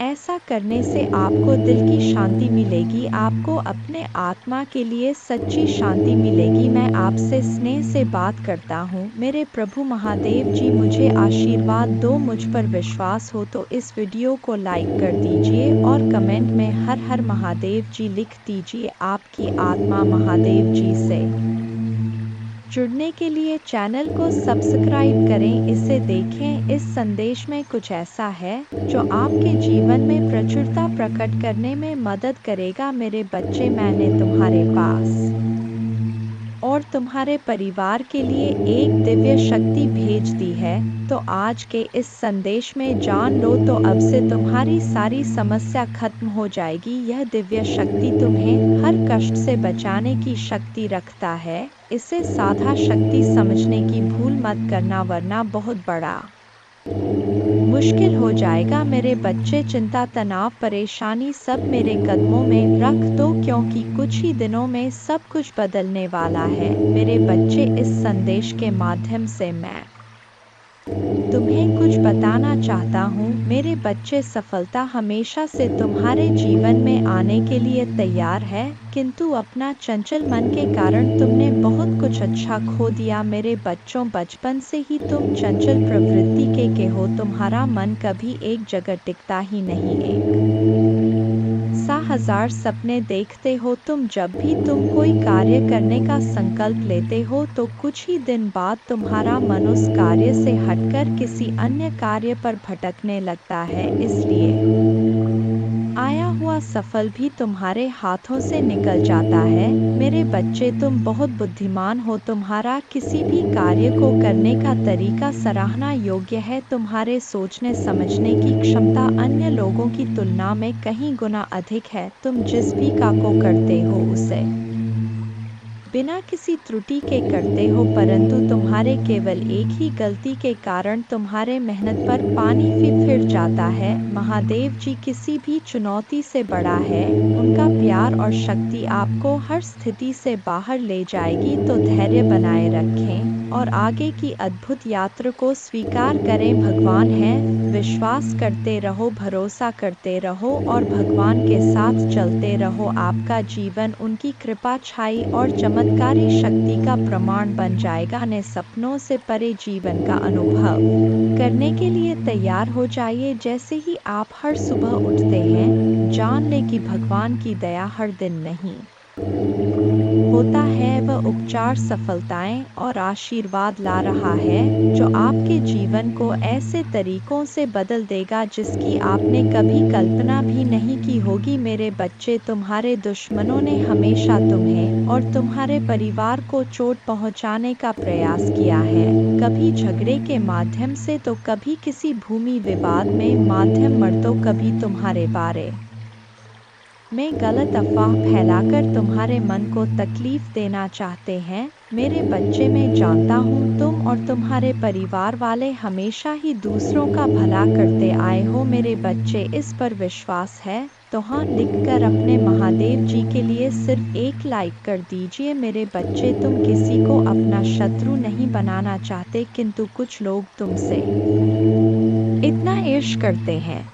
ऐसा करने से आपको दिल की शांति मिलेगी, आपको अपने आत्मा के लिए सच्ची शांति मिलेगी। मैं आपसे स्नेह से बात करता हूँ। मेरे प्रभु महादेव जी मुझे आशीर्वाद दो। मुझ पर विश्वास हो तो इस वीडियो को लाइक कर दीजिए और कमेंट में हर हर महादेव जी लिख दीजिए। आपकी आत्मा महादेव जी से जुड़ने के लिए चैनल को सब्सक्राइब करें। इसे देखें। इस संदेश में कुछ ऐसा है जो आपके जीवन में प्रचुरता प्रकट करने में मदद करेगा। मेरे बच्चे, मैंने तुम्हारे पास और तुम्हारे परिवार के लिए एक दिव्य शक्ति भेज दी है, तो आज के इस संदेश में जान लो तो अब से तुम्हारी सारी समस्या खत्म हो जाएगी। यह दिव्य शक्ति तुम्हें हर कष्ट से बचाने की शक्ति रखता है। इसे साधा शक्ति समझने की भूल मत करना, वरना बहुत बड़ा मुश्किल हो जाएगा। मेरे बच्चे, चिंता, तनाव, परेशानी सब मेरे कदमों में रख दो, क्योंकि कुछ ही दिनों में सब कुछ बदलने वाला है। मेरे बच्चे, इस संदेश के माध्यम से मैं तुम्हें कुछ बताना चाहता हूँ। मेरे बच्चे, सफलता हमेशा से तुम्हारे जीवन में आने के लिए तैयार है, किंतु अपना चंचल मन के कारण तुमने बहुत कुछ अच्छा खो दिया। मेरे बच्चों, बचपन से ही तुम चंचल प्रवृत्ति के हो। तुम्हारा मन कभी एक जगह टिकता ही नहीं, एक सा हजार सपने देखते हो तुम। जब भी तुम कोई कार्य करने का संकल्प लेते हो तो कुछ ही दिन बाद तुम्हारा मन उस कार्य से हटकर किसी अन्य कार्य पर भटकने लगता है। इसलिए आया हुआ सफल भी तुम्हारे हाथों से निकल जाता है। मेरे बच्चे, तुम बहुत बुद्धिमान हो। तुम्हारा किसी भी कार्य को करने का तरीका सराहना योग्य है। तुम्हारे सोचने समझने की क्षमता अन्य लोगों की तुलना में कहीं गुना अधिक है। तुम जिस भी काम को करते हो उसे बिना किसी त्रुटि के करते हो, परंतु तुम्हारे केवल एक ही गलती के कारण तुम्हारे मेहनत पर पानी फिर जाता है। महादेव जी किसी भी चुनौती से बड़ा है। उनका प्यार और शक्ति आपको हर स्थिति से बाहर ले जाएगी। तो धैर्य बनाए रखें और आगे की अद्भुत यात्रा को स्वीकार करें। भगवान है, विश्वास करते रहो, भरोसा करते रहो और भगवान के साथ चलते रहो। आपका जीवन उनकी कृपा, छाई और चमत्कारी शक्ति का प्रमाण बन जाएगा। ने सपनों से परे जीवन का अनुभव करने के लिए तैयार हो जाइए। जैसे ही आप हर सुबह उठते हैं, जान लें कि भगवान की दया हर दिन नहीं होता है, वह उपचार, सफलताएं और आशीर्वाद ला रहा है, जो आपके जीवन को ऐसे तरीकों से बदल देगा जिसकी आपने कभी कल्पना भी नहीं की होगी। मेरे बच्चे, तुम्हारे दुश्मनों ने हमेशा तुम्हें और तुम्हारे परिवार को चोट पहुंचाने का प्रयास किया है, कभी झगड़े के माध्यम से तो कभी किसी भूमि विवाद में माध्यम मर्दों, कभी तुम्हारे बारे में गलत अफवाह फैलाकर तुम्हारे मन को तकलीफ देना चाहते हैं। मेरे बच्चे, मैं जानता हूँ तुम और तुम्हारे परिवार वाले हमेशा ही दूसरों का भला करते आए हो। मेरे बच्चे, इस पर विश्वास है तो हाँ लिखकर अपने महादेव जी के लिए सिर्फ एक लाइक कर दीजिए। मेरे बच्चे, तुम किसी को अपना शत्रु नहीं बनाना चाहते, किंतु कुछ लोग तुमसे इतना ईर्ष्या करते हैं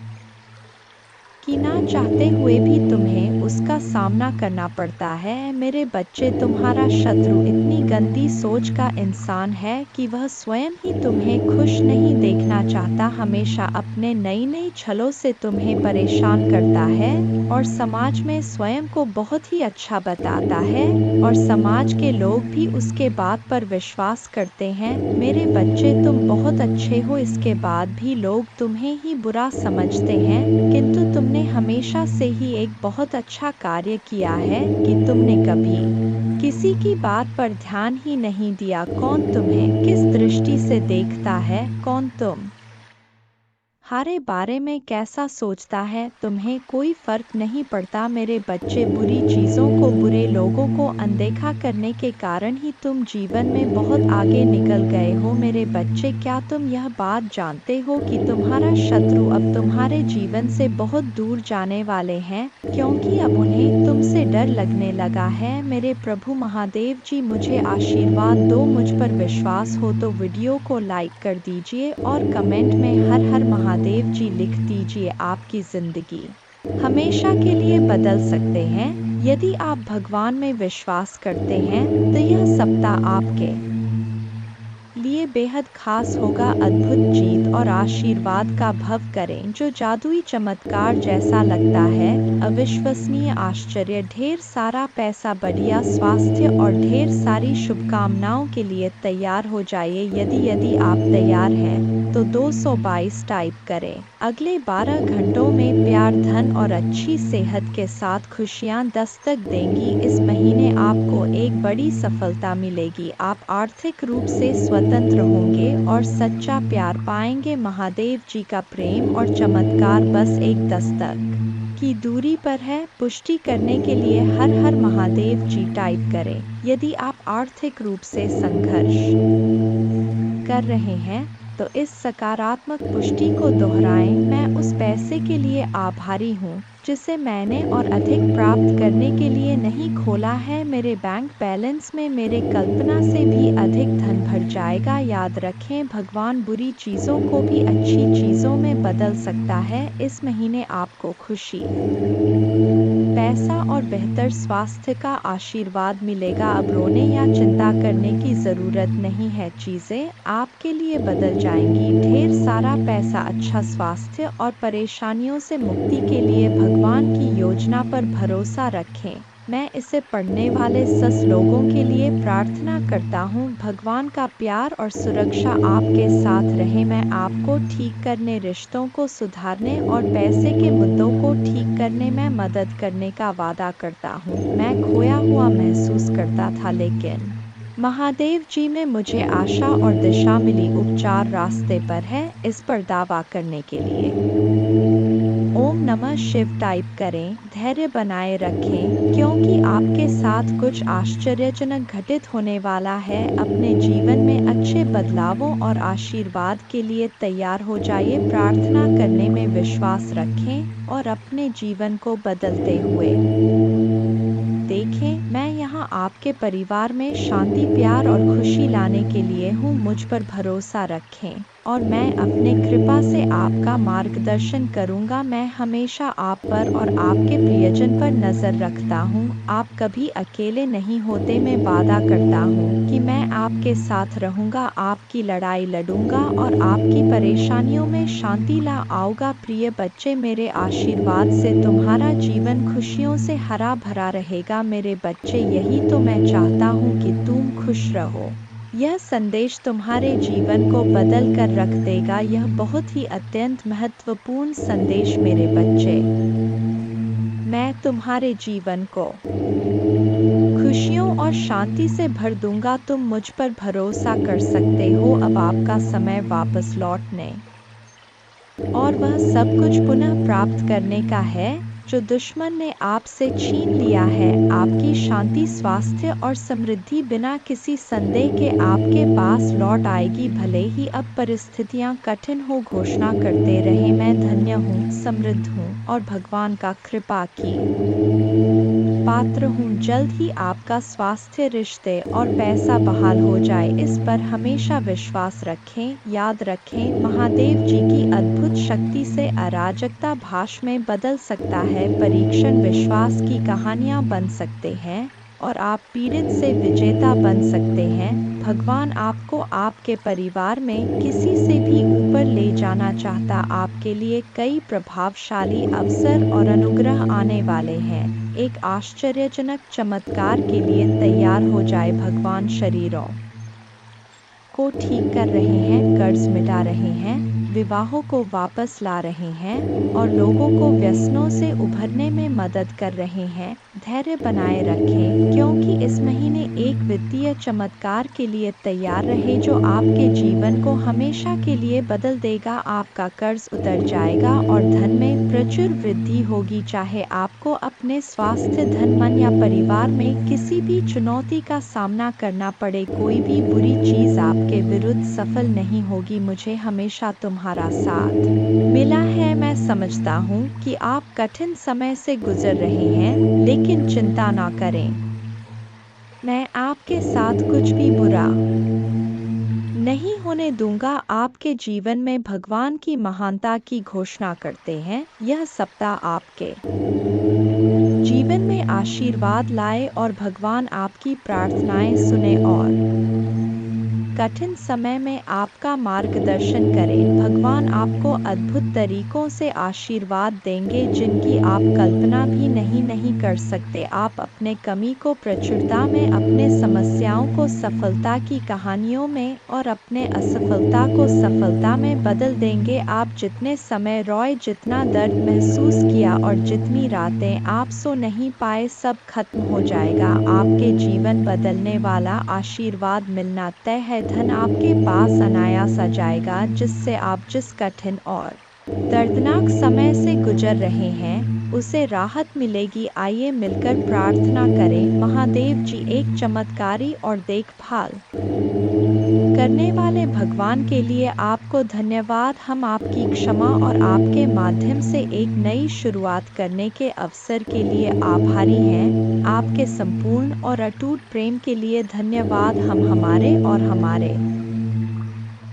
कि ना चाहते हुए भी तुम्हें उसका सामना करना पड़ता है। मेरे बच्चे, तुम्हारा शत्रु इतनी गंदी सोच का इंसान है कि वह स्वयं ही तुम्हें खुश नहीं देखना चाहता, हमेशा अपने नई नई छलों से तुम्हें परेशान करता है और समाज में स्वयं को बहुत ही अच्छा बताता है और समाज के लोग भी उसके बात पर विश्वास करते हैं। मेरे बच्चे, तुम बहुत अच्छे हो, इसके बाद भी लोग तुम्हें ही बुरा समझते हैं, किंतु तुमने हमेशा से ही एक बहुत अच्छा कार्य किया है कि तुमने कभी किसी की बात पर ध्यान ही नहीं दिया। कौन तुम्हें किस दृष्टि से देखता है, कौन तुम्हारे बारे में कैसा सोचता है, तुम्हें कोई फर्क नहीं पड़ता। मेरे बच्चे, बुरी चीज़ों को, बुरे लोगों को अनदेखा करने के कारण ही तुम जीवन में बहुत आगे निकल गए हो। मेरे बच्चे, क्या तुम यह बात जानते हो कि तुम्हारा शत्रु अब तुम्हारे जीवन से बहुत दूर जाने वाले हैं, क्योंकि अब उन्हें तुमसे डर लगने लगा है। मेरे प्रभु महादेव जी मुझे आशीर्वाद दो। मुझ पर विश्वास हो तो वीडियो को लाइक कर दीजिए और कमेंट में हर हर महादेव महादेव जी लिख दीजिए, आपकी जिंदगी हमेशा के लिए बदल सकते हैं। यदि आप भगवान में विश्वास करते हैं तो यह सप्ताह आपके लिए बेहद खास होगा। अद्भुत जीत और आशीर्वाद का भव करें जो जादुई चमत्कार जैसा लगता है। अविश्वसनीय आश्चर्य, ढेर सारा पैसा, बढ़िया स्वास्थ्य और ढेर सारी शुभकामनाओं के लिए तैयार हो जाइए। यदि आप तैयार हैं तो 222 टाइप करें। अगले 12 घंटों में प्यार, धन और अच्छी सेहत के साथ खुशियां दस्तक देंगी। इस महीने आपको एक बड़ी सफलता मिलेगी। आप आर्थिक रूप से स्वतंत्र होंगे और सच्चा प्यार पाएंगे। महादेव जी का प्रेम और चमत्कार बस एक दस्तक की दूरी पर है। पुष्टि करने के लिए हर हर महादेव जी टाइप करें। यदि आप आर्थिक रूप से संघर्ष कर रहे हैं तो इस सकारात्मक पुष्टि को दोहराएं। मैं उस पैसे के लिए आभारी हूँ जिसे मैंने और अधिक प्राप्त करने के लिए नहीं खोला है। मेरे बैंक बैलेंस में मेरे कल्पना से भी अधिक धन भर जाएगा। याद रखें, भगवान बुरी चीज़ों को भी अच्छी चीज़ों में बदल सकता है। इस महीने आपको खुशी, पैसा और बेहतर स्वास्थ्य का आशीर्वाद मिलेगा। अब रोने या चिंता करने की ज़रूरत नहीं है, चीज़ें आपके लिए बदल जाएंगी। ढेर सारा पैसा, अच्छा स्वास्थ्य और परेशानियों से मुक्ति के लिए भगवान की योजना पर भरोसा रखें। मैं इसे पढ़ने वाले सस लोगों के लिए प्रार्थना करता हूँ। भगवान का प्यार और सुरक्षा आपके साथ रहे। मैं आपको ठीक करने, रिश्तों को सुधारने और पैसे के मुद्दों को ठीक करने में मदद करने का वादा करता हूँ। मैं खोया हुआ महसूस करता था, लेकिन महादेव जी में मुझे आशा और दिशा मिली। उपचार रास्ते पर है, इस पर दावा करने के लिए ओम नमः शिव टाइप करें। धैर्य बनाए रखें क्योंकि आपके साथ कुछ आश्चर्यजनक घटित होने वाला है। अपने जीवन में अच्छे बदलावों और आशीर्वाद के लिए तैयार हो जाइए। प्रार्थना करने में विश्वास रखें और अपने जीवन को बदलते हुए देखें। मैं यहाँ आपके परिवार में शांति, प्यार और खुशी लाने के लिए हूँ। मुझ पर भरोसा रखें और मैं अपने कृपा से आपका मार्गदर्शन करूँगा। मैं हमेशा आप पर और आपके प्रियजन पर नज़र रखता हूँ। आप कभी अकेले नहीं होते। मैं वादा करता हूँ कि मैं आपके साथ रहूँगा, आपकी लड़ाई लड़ूंगा और आपकी परेशानियों में शांति ला आऊँगा। प्रिय बच्चे, मेरे आशीर्वाद से तुम्हारा जीवन खुशियों से हरा भरा रहेगा। मेरे बच्चे, यही तो मैं चाहता हूँ कि तुम खुश रहो। यह संदेश तुम्हारे जीवन को बदल कर रख देगा। यह बहुत ही अत्यंत महत्वपूर्ण संदेश मेरे बच्चे। मैं तुम्हारे जीवन को खुशियों और शांति से भर दूंगा। तुम मुझ पर भरोसा कर सकते हो। अब आपका समय वापस लौटने और वह सब कुछ पुनः प्राप्त करने का है जो दुश्मन ने आपसे छीन लिया है। आपकी शांति, स्वास्थ्य और समृद्धि बिना किसी संदेह के आपके पास लौट आएगी। भले ही अब परिस्थितियां कठिन हो, घोषणा करते रहे, मैं धन्य हूँ, समृद्ध हूँ और भगवान का कृपा की पात्र हूँ। जल्द ही आपका स्वास्थ्य, रिश्ते और पैसा बहाल हो जाए, इस पर हमेशा विश्वास रखें। याद रखें, महादेव जी की अद्भुत शक्ति से अराजकता भाष में बदल सकता है। परीक्षण विश्वास की कहानियाँ बन सकते हैं और आप पीड़ित से विजेता बन सकते हैं। भगवान आपको आपके परिवार में किसी से भी ऊपर ले जाना चाहता। आपके लिए कई प्रभावशाली अवसर और अनुग्रह आने वाले हैं। एक आश्चर्यजनक चमत्कार के लिए तैयार हो जाए। भगवान शरीरों को ठीक कर रहे हैं, कर्ज मिटा रहे हैं, विवाहों को वापस ला रहे हैं और लोगों को व्यसनों से उभरने में मदद कर रहे हैं। धैर्य बनाए रखें क्योंकि इस महीने एक वित्तीय चमत्कार के लिए तैयार रहे जो आपके जीवन को हमेशा के लिए बदल देगा। आपका कर्ज उतर जाएगा और धन में प्रचुर वृद्धि होगी। चाहे आपको अपने स्वास्थ्य, धन, मन या परिवार में किसी भी चुनौती का सामना करना पड़े, कोई भी बुरी चीज़ आपके विरुद्ध सफल नहीं होगी। मुझे हमेशा तुम्हारा साथ मिला है। मैं समझता हूँ कि आप कठिन समय से गुजर रहे हैं, लेकिन चिंता ना करें, मैं आपके साथ कुछ भी बुरा नहीं होने दूंगा। आपके जीवन में भगवान की महानता की घोषणा करते हैं। यह सप्ताह आपके जीवन में आशीर्वाद लाए और भगवान आपकी प्रार्थनाएं सुने और कठिन समय में आपका मार्गदर्शन करें। भगवान आपको अद्भुत तरीकों से आशीर्वाद देंगे जिनकी आप कल्पना भी नहीं कर सकते। आप अपने कमी को प्रचुरता में, अपने समस्याओं को सफलता की कहानियों में और अपने असफलता को सफलता में बदल देंगे। आप जितने समय रोए, जितना दर्द महसूस किया और जितनी रातें आप सो नहीं पाए, सब खत्म हो जाएगा। आपके जीवन बदलने वाला आशीर्वाद मिलना तय है। धन आपके पास अनायास आ जाएगा, जिससे आप जिस कठिन और दर्दनाक समय से गुजर रहे हैं उसे राहत मिलेगी। आइए मिलकर प्रार्थना करें। महादेव जी, एक चमत्कारी और देखभाल करने वाले भगवान के लिए आपको धन्यवाद। हम आपकी क्षमा और आपके माध्यम से एक नई शुरुआत करने के अवसर के लिए आभारी हैं। आपके संपूर्ण और अटूट प्रेम के लिए धन्यवाद। हम हमारे और हमारे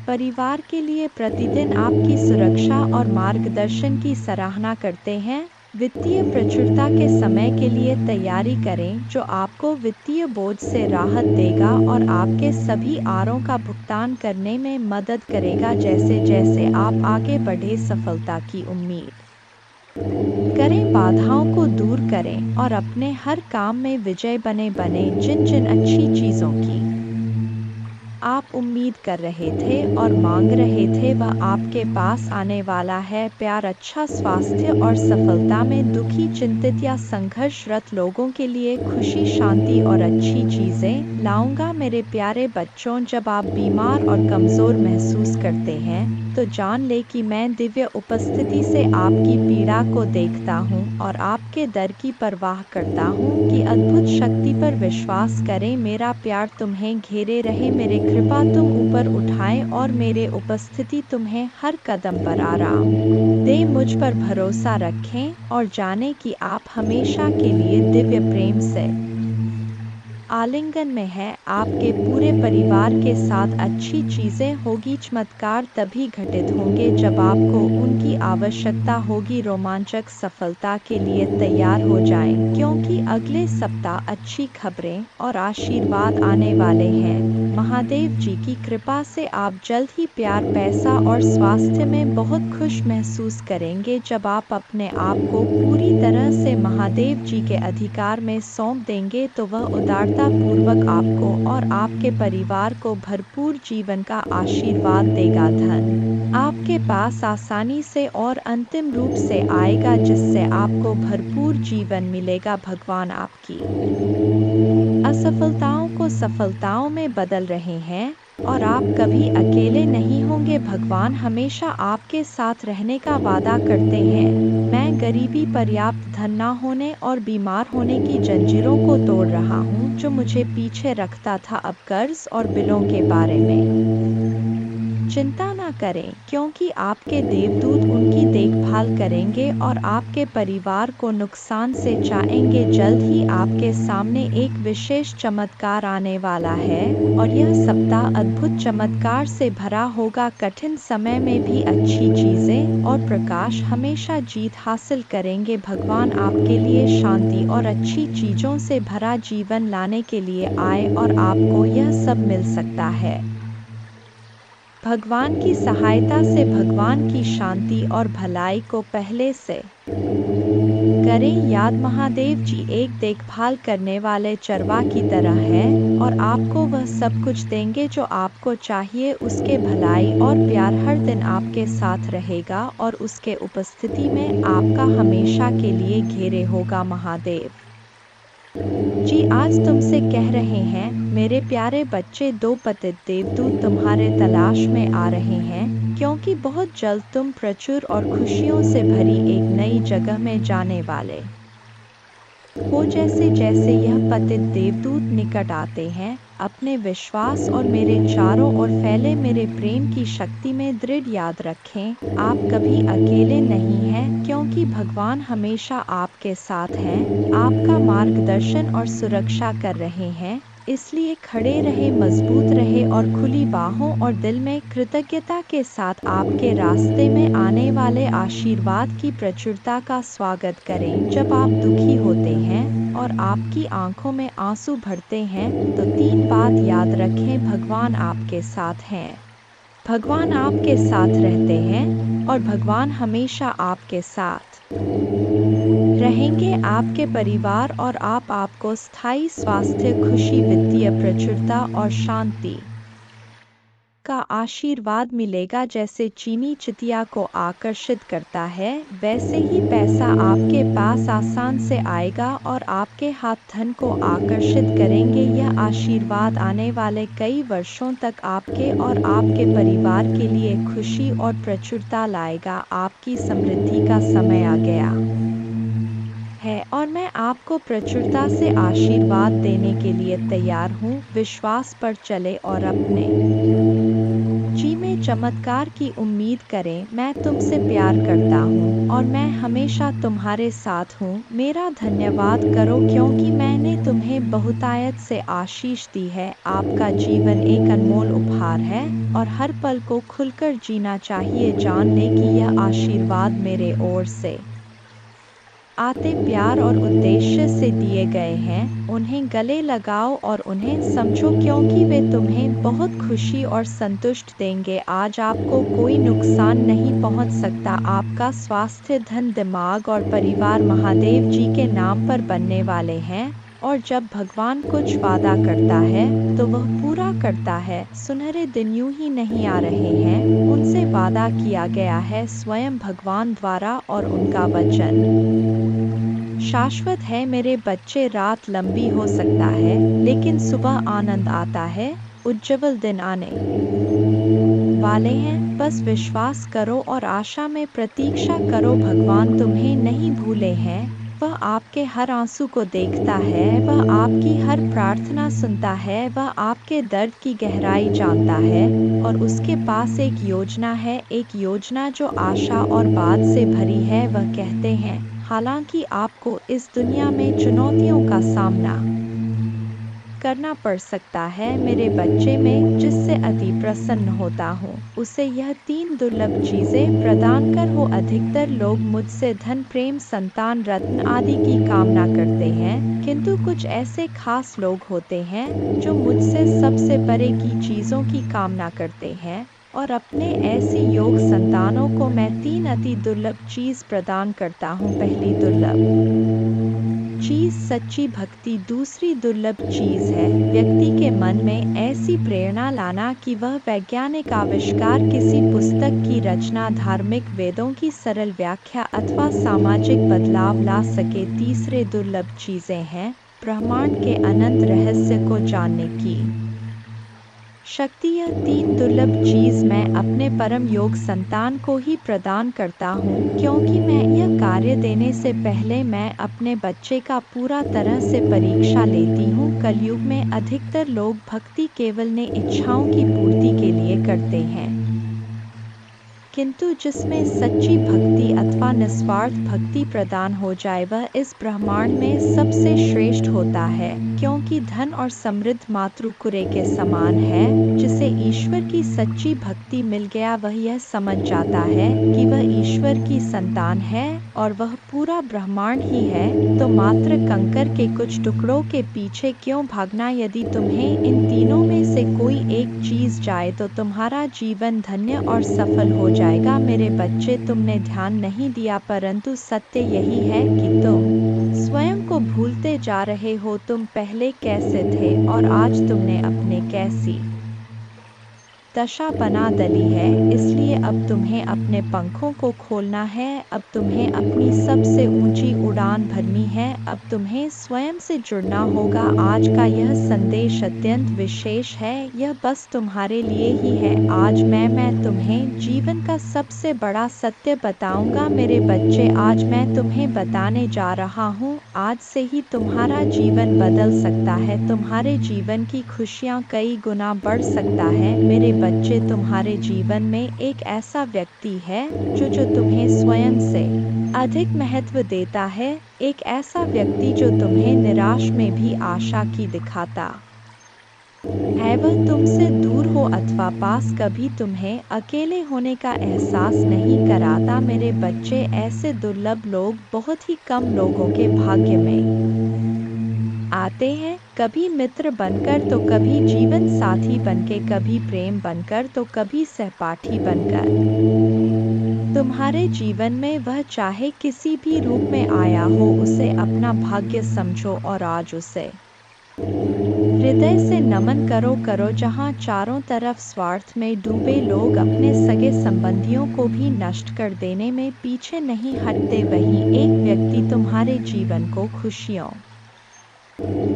परिवार के लिए प्रतिदिन आपकी सुरक्षा और मार्गदर्शन की सराहना करते हैं। वित्तीय प्रचुरता के समय के लिए तैयारी करें, जो आपको वित्तीय बोझ से राहत देगा और आपके सभी आरों का भुगतान करने में मदद करेगा। जैसे जैसे आप आगे बढ़े, सफलता की उम्मीद करें, बाधाओं को दूर करें और अपने हर काम में विजय बने। जिन जिन अच्छी चीज़ों की आप उम्मीद कर रहे थे और मांग रहे थे, वह आपके पास आने वाला है। प्यार, अच्छा स्वास्थ्य और सफलता में दुखी, चिंतित या संघर्षरत लोगों के लिए खुशी, शांति और अच्छी चीज़ें लाऊंगा। मेरे प्यारे बच्चों, जब आप बीमार और कमज़ोर महसूस करते हैं तो जान ले कि मैं दिव्य उपस्थिति से आपकी पीड़ा को देखता हूँ और आपके दर्द की परवाह करता हूँ कि अद्भुत शक्ति पर विश्वास करें। मेरा प्यार तुम्हें घेरे रहे, मेरे कृपा तुम ऊपर उठाएं और मेरे उपस्थिति तुम्हें हर कदम पर आराम दे। मुझ पर भरोसा रखें और जानें कि आप हमेशा के लिए दिव्य प्रेम से आलिंगन में है। आपके पूरे परिवार के साथ अच्छी चीज़ें होगी। चमत्कार तभी घटित होंगे जब आपको उनकी आवश्यकता होगी। रोमांचक सफलता के लिए तैयार हो जाएं, क्योंकि अगले सप्ताह अच्छी खबरें और आशीर्वाद आने वाले हैं। महादेव जी की कृपा से आप जल्द ही प्यार, पैसा और स्वास्थ्य में बहुत खुश महसूस करेंगे। जब आप अपने आप को पूरी तरह से महादेव जी के अधिकार में सौंप देंगे तो वह उदारता पूर्वक आपको और आपके परिवार को भरपूर जीवन का आशीर्वाद देगा। धन आपके पास आसानी से और अंतिम रूप से आएगा, जिससे आपको भरपूर जीवन मिलेगा। भगवान आपकी असफलताओं को सफलताओं में बदल रहे हैं और आप कभी अकेले नहीं होंगे। भगवान हमेशा आपके साथ रहने का वादा करते हैं। मैं गरीबी, पर्याप्त धन न होने और बीमार होने की जंजीरों को तोड़ रहा हूँ, जो मुझे पीछे रखता था। अब कर्ज और बिलों के बारे में चिंता न करें, क्योंकि आपके देवदूत उनकी देखभाल करेंगे और आपके परिवार को नुकसान से बचाएंगे। जल्द ही आपके सामने एक विशेष चमत्कार आने वाला है और यह सप्ताह अद्भुत चमत्कार से भरा होगा। कठिन समय में भी अच्छी चीजें और प्रकाश हमेशा जीत हासिल करेंगे। भगवान आपके लिए शांति और अच्छी चीजों से भरा जीवन लाने के लिए आए और आपको यह सब मिल सकता है। भगवान की सहायता से भगवान की शांति और भलाई को पहले से करें याद। महादेव जी एक देखभाल करने वाले चरवाह की तरह है और आपको वह सब कुछ देंगे जो आपको चाहिए। उसके भलाई और प्यार हर दिन आपके साथ रहेगा और उसके उपस्थिति में आपका हमेशा के लिए घेरे होगा। महादेव जी आज तुमसे कह रहे हैं, मेरे प्यारे बच्चे, दो पतित देवदूत तुम्हारे तलाश में आ रहे हैं, क्योंकि बहुत जल्द तुम प्रचुर और खुशियों से भरी एक नई जगह में जाने वाले हो। जैसे जैसे यह पतित देवदूत निकट आते हैं, अपने विश्वास और मेरे चारों ओर फैले मेरे प्रेम की शक्ति में दृढ़ याद रखें, आप कभी अकेले नहीं हैं, क्योंकि भगवान हमेशा आपके साथ हैं, आपका मार्गदर्शन और सुरक्षा कर रहे हैं। इसलिए खड़े रहे, मजबूत रहे और खुली बाहों और दिल में कृतज्ञता के साथ आपके रास्ते में आने वाले आशीर्वाद की प्रचुरता का स्वागत करें। जब आप दुखी होते हैं और आपकी आंखों में आंसू भरते हैं तो 3 बात याद रखें। भगवान आपके साथ हैं, भगवान आपके साथ रहते हैं और भगवान हमेशा आपके साथ रहेंगे। आपके परिवार और आपको स्थायी स्वास्थ्य, खुशी, वित्तीय प्रचुरता और शांति का आशीर्वाद मिलेगा। जैसे चीनी चिटिया को आकर्षित करता है, वैसे ही पैसा आपके पास आसान से आएगा और आपके हाथ धन को आकर्षित करेंगे। यह आशीर्वाद आने वाले कई वर्षों तक आपके और आपके परिवार के लिए खुशी और प्रचुरता लाएगा। आपकी समृद्धि का समय आ गया है और मैं आपको प्रचुरता से आशीर्वाद देने के लिए तैयार हूँ। विश्वास पर चले और अपने जी में चमत्कार की उम्मीद करें। मैं तुमसे प्यार करता हूँ और मैं हमेशा तुम्हारे साथ हूँ। मेरा धन्यवाद करो क्योंकि मैंने तुम्हें बहुतायत से आशीष दी है। आपका जीवन एक अनमोल उपहार है और हर पल को खुलकर जीना चाहिए। जान ले कि यह आशीर्वाद मेरे ओर से आते प्यार और उद्देश्य से दिए गए हैं। उन्हें गले लगाओ और उन्हें समझो क्योंकि वे तुम्हें बहुत खुशी और संतुष्ट देंगे। आज आपको कोई नुकसान नहीं पहुंच सकता। आपका स्वास्थ्य, धन, दिमाग और परिवार महादेव जी के नाम पर बनने वाले हैं और जब भगवान कुछ वादा करता है तो वह पूरा करता है। सुनहरे दिन यूं ही नहीं आ रहे हैं, उनसे वादा किया गया है स्वयं भगवान द्वारा और उनका वचन शाश्वत है। मेरे बच्चे, रात लंबी हो सकता है लेकिन सुबह आनंद आता है। उज्जवल दिन आने वाले हैं। बस विश्वास करो और आशा में प्रतीक्षा करो। भगवान तुम्हें नहीं भूले हैं। वह आपके हर आंसू को देखता है, वह आपकी हर प्रार्थना सुनता है, वह आपके दर्द की गहराई जानता है और उसके पास एक योजना है, एक योजना जो आशा और बाद से भरी है। वह कहते हैं, हालांकि आपको इस दुनिया में चुनौतियों का सामना करना पड़ सकता है, मेरे बच्चे, में जिससे अति प्रसन्न होता हूँ उसे यह 3 दुर्लभ चीजें प्रदान कर हो। अधिकतर लोग मुझसे धन, प्रेम, संतान, रत्न आदि की कामना करते हैं, किंतु कुछ ऐसे खास लोग होते हैं जो मुझसे सबसे परे की चीजों की कामना करते हैं और अपने ऐसी योग संतानों को मैं 3 अति दुर्लभ चीज प्रदान करता हूँ। पहली दुर्लभ चीज सच्ची भक्ति। दूसरी दुर्लभ चीज है व्यक्ति के मन में ऐसी प्रेरणा लाना कि वह वैज्ञानिक आविष्कार, किसी पुस्तक की रचना, धार्मिक वेदों की सरल व्याख्या अथवा सामाजिक बदलाव ला सके। तीसरे दुर्लभ चीजें हैं ब्रह्मांड के अनंत रहस्य को जानने की शक्ति। यह 3 दुर्लभ चीज मैं अपने परम योग संतान को ही प्रदान करता हूँ क्योंकि मैं यह कार्य देने से पहले मैं अपने बच्चे का पूरा तरह से परीक्षा लेती हूँ। कलयुग में अधिकतर लोग भक्ति केवल ने इच्छाओं की पूर्ति के लिए करते हैं, किंतु जिसमें सच्ची भक्ति अथवा निस्वार्थ भक्ति प्रदान हो जाए वह इस ब्रह्मांड में सबसे श्रेष्ठ होता है। क्योंकि धन और समृद्ध मातृकुरे के समान है। जिसे ईश्वर की सच्ची भक्ति मिल गया वह यह समझ जाता है कि वह ईश्वर की संतान है और वह पूरा ब्रह्मांड ही है। तो मात्र कंकर के कुछ टुकड़ों के पीछे क्यों भागना। यदि तुम्हें इन तीनों में से कोई एक चीज जाए तो तुम्हारा जीवन धन्य और सफल हो जाएगा। मेरे बच्चे, तुमने ध्यान नहीं दिया परंतु सत्य यही है कि तुम स्वयं को भूलते जा रहे हो। तुम पहले कैसे थे और आज तुमने अपने कैसी दशा बना डाली है। इसलिए अब तुम्हें अपने पंखों को खोलना है, अब तुम्हें अपनी सबसे ऊंची उड़ान भरनी है, अब तुम्हें स्वयं से जुड़ना होगा। आज का यह संदेश अत्यंत विशेष है, यह बस तुम्हारे लिए ही है। आज मैं तुम्हें जीवन का सबसे बड़ा सत्य बताऊंगा। मेरे बच्चे, आज मैं तुम्हें बताने जा रहा हूँ, आज से ही तुम्हारा जीवन बदल सकता है, तुम्हारे जीवन की खुशियाँ कई गुना बढ़ सकता है। मेरे बच्चे, तुम्हारे जीवन में एक ऐसा व्यक्ति है जो तुम्हें स्वयं से अधिक महत्व देता है, एक ऐसा व्यक्ति जो तुम्हें निराश में भी आशा की दिखाता है वह तुमसे दूर हो अथवा पास, कभी तुम्हें अकेले होने का एहसास नहीं कराता। मेरे बच्चे, ऐसे दुर्लभ लोग बहुत ही कम लोगों के भाग्य में आते हैं, कभी मित्र बनकर तो कभी जीवन साथी बनके, कभी प्रेम बनकर तो कभी सहपाठी बनकर। तुम्हारे जीवन में वह चाहे किसी भी रूप में आया हो, उसे अपना भाग्य समझो और आज उसे हृदय से नमन करो। जहाँ चारों तरफ स्वार्थ में डूबे लोग अपने सगे संबंधियों को भी नष्ट कर देने में पीछे नहीं हटते, वहीं एक व्यक्ति तुम्हारे जीवन को खुशियों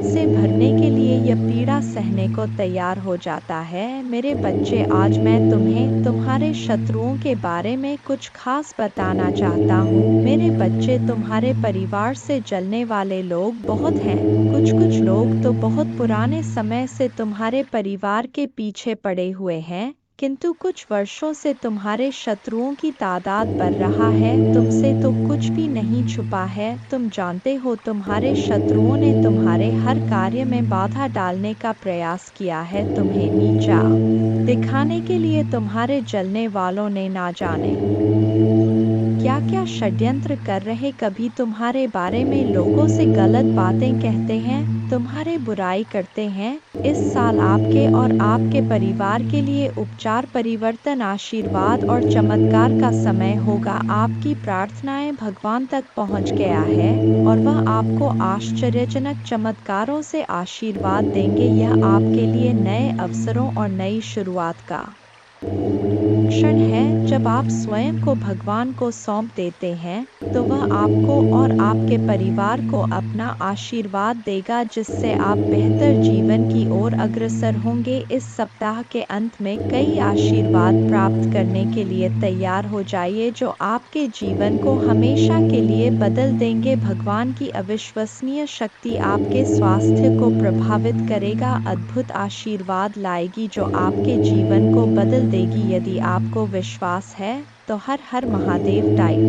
से भरने के लिए यह पीड़ा सहने को तैयार हो जाता है। मेरे बच्चे, आज मैं तुम्हें तुम्हारे शत्रुओं के बारे में कुछ खास बताना चाहता हूँ। मेरे बच्चे, तुम्हारे परिवार से जलने वाले लोग बहुत हैं। कुछ लोग तो बहुत पुराने समय से तुम्हारे परिवार के पीछे पड़े हुए हैं, किंतु कुछ वर्षों से तुम्हारे शत्रुओं की तादाद बढ़ रहा है। तुमसे तो कुछ भी नहीं छुपा है। तुम जानते हो, तुम्हारे शत्रुओं ने तुम्हारे हर कार्य में बाधा डालने का प्रयास किया है। तुम्हें नीचा दिखाने के लिए तुम्हारे जलने वालों ने ना जाने क्या क्या षड्यंत्र कर रहे। कभी तुम्हारे बारे में लोगों से गलत बातें कहते हैं, तुम्हारे बुराई करते हैं। इस साल आपके और आपके परिवार के लिए उपचार, परिवर्तन, आशीर्वाद और चमत्कार का समय होगा। आपकी प्रार्थनाएं भगवान तक पहुंच गया है और वह आपको आश्चर्यजनक चमत्कारों से आशीर्वाद देंगे। यह आपके लिए नए अवसरों और नई शुरुआत का क्षण है। जब आप स्वयं को भगवान को सौंप देते हैं, तो वह आपको और आपके परिवार को अपना आशीर्वाद देगा, जिससे आप बेहतर जीवन की ओर अग्रसर होंगे। इस सप्ताह के अंत में कई आशीर्वाद प्राप्त करने के लिए तैयार हो जाइए, जो आपके जीवन को हमेशा के लिए बदल देंगे। भगवान की अविश्वसनीय शक्ति आपके स्वास्थ्य को प्रभावित करेगा, अद्भुत आशीर्वाद लाएगी जो आपके जीवन को बदल देगी। यदि आपको विश्वास है तो हर हर महादेव टाइप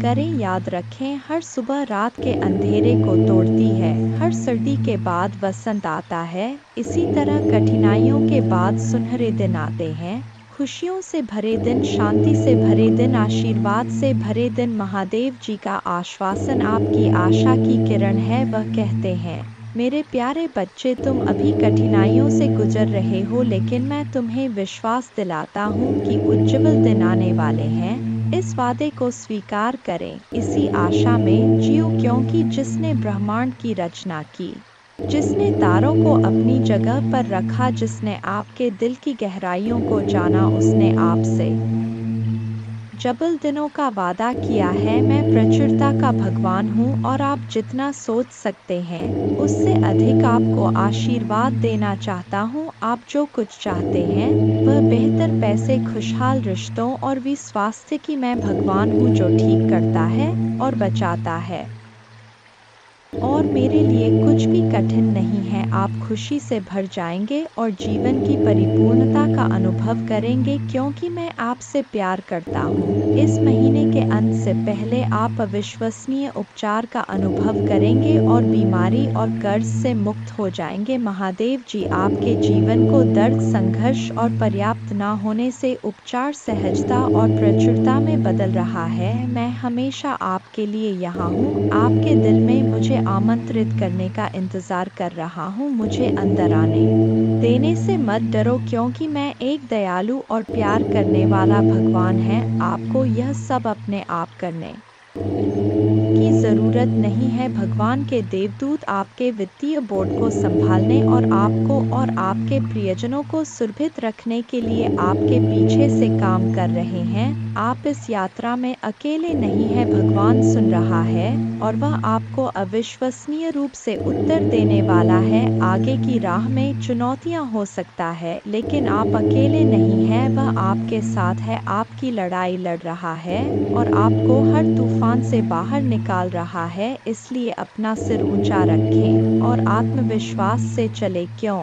करें। याद रखें, हर सुबह रात के अंधेरे को तोड़ती है, हर सर्दी के बाद वसंत आता है। इसी तरह कठिनाइयों के बाद सुनहरे दिन आते हैं, खुशियों से भरे दिन, शांति से भरे दिन, आशीर्वाद से भरे दिन। महादेव जी का आश्वासन आपकी आशा की किरण है। वह कहते हैं, मेरे प्यारे बच्चे, तुम अभी कठिनाइयों से गुजर रहे हो, लेकिन मैं तुम्हें विश्वास दिलाता हूँ कि उज्ज्वल दिन आने वाले हैं। इस वादे को स्वीकार करें, इसी आशा में जियो, क्योंकि जिसने ब्रह्मांड की रचना की, जिसने तारों को अपनी जगह पर रखा, जिसने आपके दिल की गहराइयों को जाना, उसने आपसे जबल दिनों का वादा किया है। मैं प्रचुरता का भगवान हूँ और आप जितना सोच सकते हैं उससे अधिक आपको आशीर्वाद देना चाहता हूँ। आप जो कुछ चाहते हैं वह बेहतर पैसे, खुशहाल रिश्तों और भी स्वास्थ्य की मैं भगवान हूँ जो ठीक करता है और बचाता है, और मेरे लिए कुछ भी कठिन नहीं है। आप खुशी से भर जाएंगे और जीवन की परिपूर्णता का अनुभव करेंगे, क्योंकि मैं आपसे प्यार करता हूँ। इस महीने के अंत से पहले आप अविश्वसनीय उपचार का अनुभव करेंगे और बीमारी और कर्ज से मुक्त हो जाएंगे। महादेव जी आपके जीवन को दर्द, संघर्ष और पर्याप्त न होने से उपचार, सहजता और प्रचुरता में बदल रहा है। मैं हमेशा आपके लिए यहाँ हूँ, आपके दिल में मुझे आमंत्रित करने का इंतजार कर रहा हूँ। मुझे अंदर आने देने से मत डरो, क्योंकि मैं एक दयालु और प्यार करने वाला भगवान है। आपको यह सब अपने आप करने की जरूरत नहीं है। भगवान के देवदूत आपके वित्तीय बोर्ड को संभालने और आपको और आपके प्रियजनों को सुरक्षित रखने के लिए आपके पीछे से काम कर रहे हैं। आप इस यात्रा में अकेले नहीं हैं। भगवान सुन रहा है और वह आपको अविश्वसनीय रूप से उत्तर देने वाला है। आगे की राह में चुनौतियां हो सकता है, लेकिन आप अकेले नहीं हैं। वह आपके साथ है, आपकी लड़ाई लड़ रहा है और आपको हर तूफान से बाहर निकाल रहा है। इसलिए अपना सिर ऊंचा रखें और आत्मविश्वास से चले, क्यों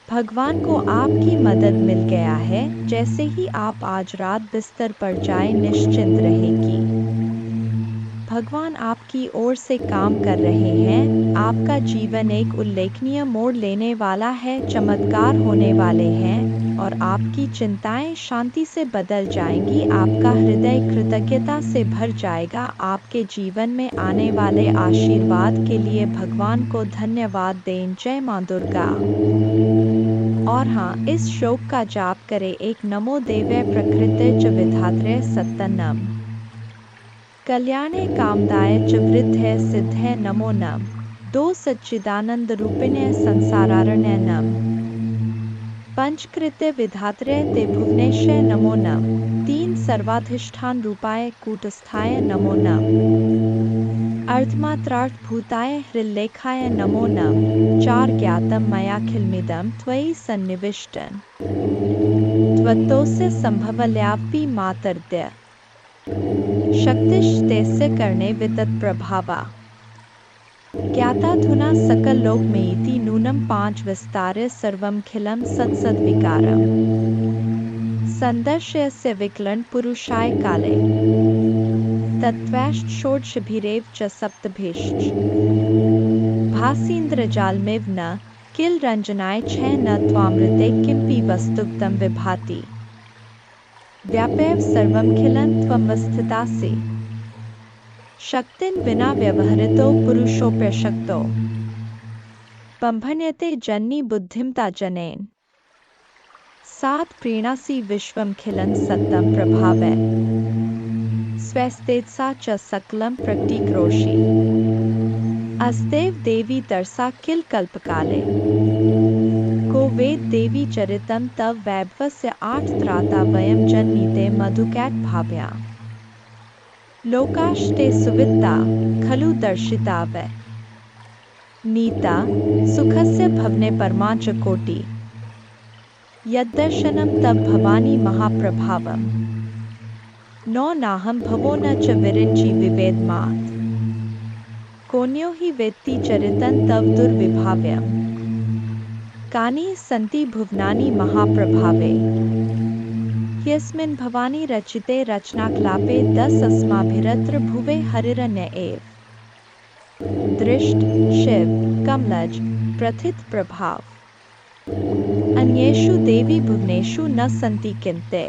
भगवान को आपकी मदद मिल गया है। जैसे ही आप आज रात बिस्तर पर जाएं, निश्चिंत रहें कि भगवान आपकी ओर से काम कर रहे हैं। आपका जीवन एक उल्लेखनीय मोड़ लेने वाला है, चमत्कार होने वाले हैं और आपकी चिंताएं शांति से बदल जाएंगी। आपका हृदय कृतज्ञता से भर जाएगा। आपके जीवन में आने वाले आशीर्वाद के लिए भगवान को धन्यवाद दें। जय मां दुर्गा। और हाँ, इस श्लोक का जाप करें। एक नमो देव्यै प्रकृते च विधात्रे सत्तनम कल्याणे कामदाय च वृद्धे सिद्धे नमो नम। 2 सच्चिदानंद रूपिणे संसारारण्य नम। पंचकृत्य विधात्रे ते भुवनेश्वर नमो नम। 3 सर्वाधिष्ठान रूपाय कूटस्थाय नमो नम। अर्धमात्रार्थ भूताय हृल्लेखाय नमो नम। 4 ज्ञातम मयाखिलमिदं त्वयि सन्निविष्टं त्वत्तोस्य संभवल्यापि मातर्द्य शक्तिश्तेस्य कर्णे वितत्प्रभावा ज्ञाताधुना सकललोकमेति नूनं 5 विस्तार्य सर्वमखिलं सत्सद्विकारम् सन्दर्शयस्य विकलं पुरुषाय काले तत्त्वैश्च षोडशभिरेव च सप्तभिश्च भासीन्द्रजालमिव न किल रञ्जनाय छ न त्वामृते किमपि वस्तुतम विभाति व्यापैव सर्वमखिलं त्वमवस्थितासि शक्तिं विना व्यवहृतो पुरुषोऽप्यशक्तो बम्भन्यते जननी बुद्धिमता जनेन 7 प्रीणासि विश्वमखिलं सत्तं प्रभावै स्वस्तेजसा च सकलं प्रकटीकरोषि अस्तेव देवी तरसा किल कल्पकाले को वेद देवी चरितं तव वैभवस्य 8 त्राता वयं जन्मीते मधुकैट भाव्या लोकाश्ते सुवित्ता खलु दर्शिता वै नीता सुखस्य भवने परमा च कोटि यद्दर्शनं तव भवानी महाप्रभावम् नो नाहं भवो न च विरिञ्चि विवेदमात् कोन्यो हि वेत्ति चरितं तव दुर्विभाव्यम् कानि सन्ति भुवनानि महाप्रभावे यस्मिन् भवानी रचिते रचनाक्लापे 10 अस्माभिरत्र भुवे हरिरण्य एव दृष्ट शिव कमलज प्रथित प्रभाव अन्येषु देवी भुवनेषु न सन्ति किन्ते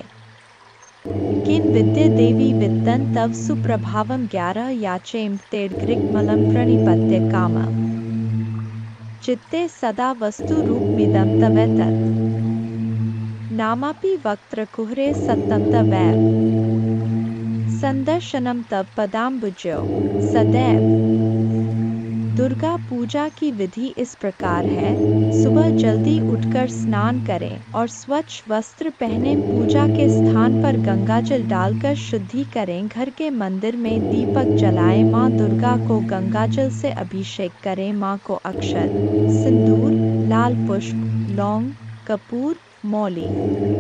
किं विद्ये देवी वित्तं तव सुप्रभावं 11 याचेम तेड्ग्रिग्मलं प्रणिपत्य कामम् चित्ते सदा वस्तु रूपमिदं तवेतत् नामापि वक्त्रकुहरे सत्तं तवैव संदर्शनं तव पदाम्बुजो सदैव। दुर्गा पूजा की विधि इस प्रकार है। सुबह जल्दी उठकर स्नान करें और स्वच्छ वस्त्र पहने पूजा के स्थान पर गंगाजल डालकर शुद्धि करें। घर के मंदिर में दीपक जलाएं। माँ दुर्गा को गंगाजल से अभिषेक करें। माँ को अक्षत सिंदूर लाल पुष्प लौंग कपूर मौली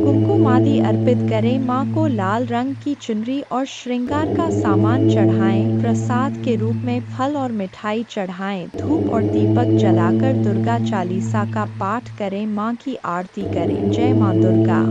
कुमकुम आदि अर्पित करें। माँ को लाल रंग की चुनरी और श्रृंगार का सामान चढ़ाएं। प्रसाद के रूप में फल और मिठाई चढ़ाएं। धूप और दीपक जलाकर दुर्गा चालीसा का पाठ करें। माँ की आरती करें। जय माँ दुर्गा।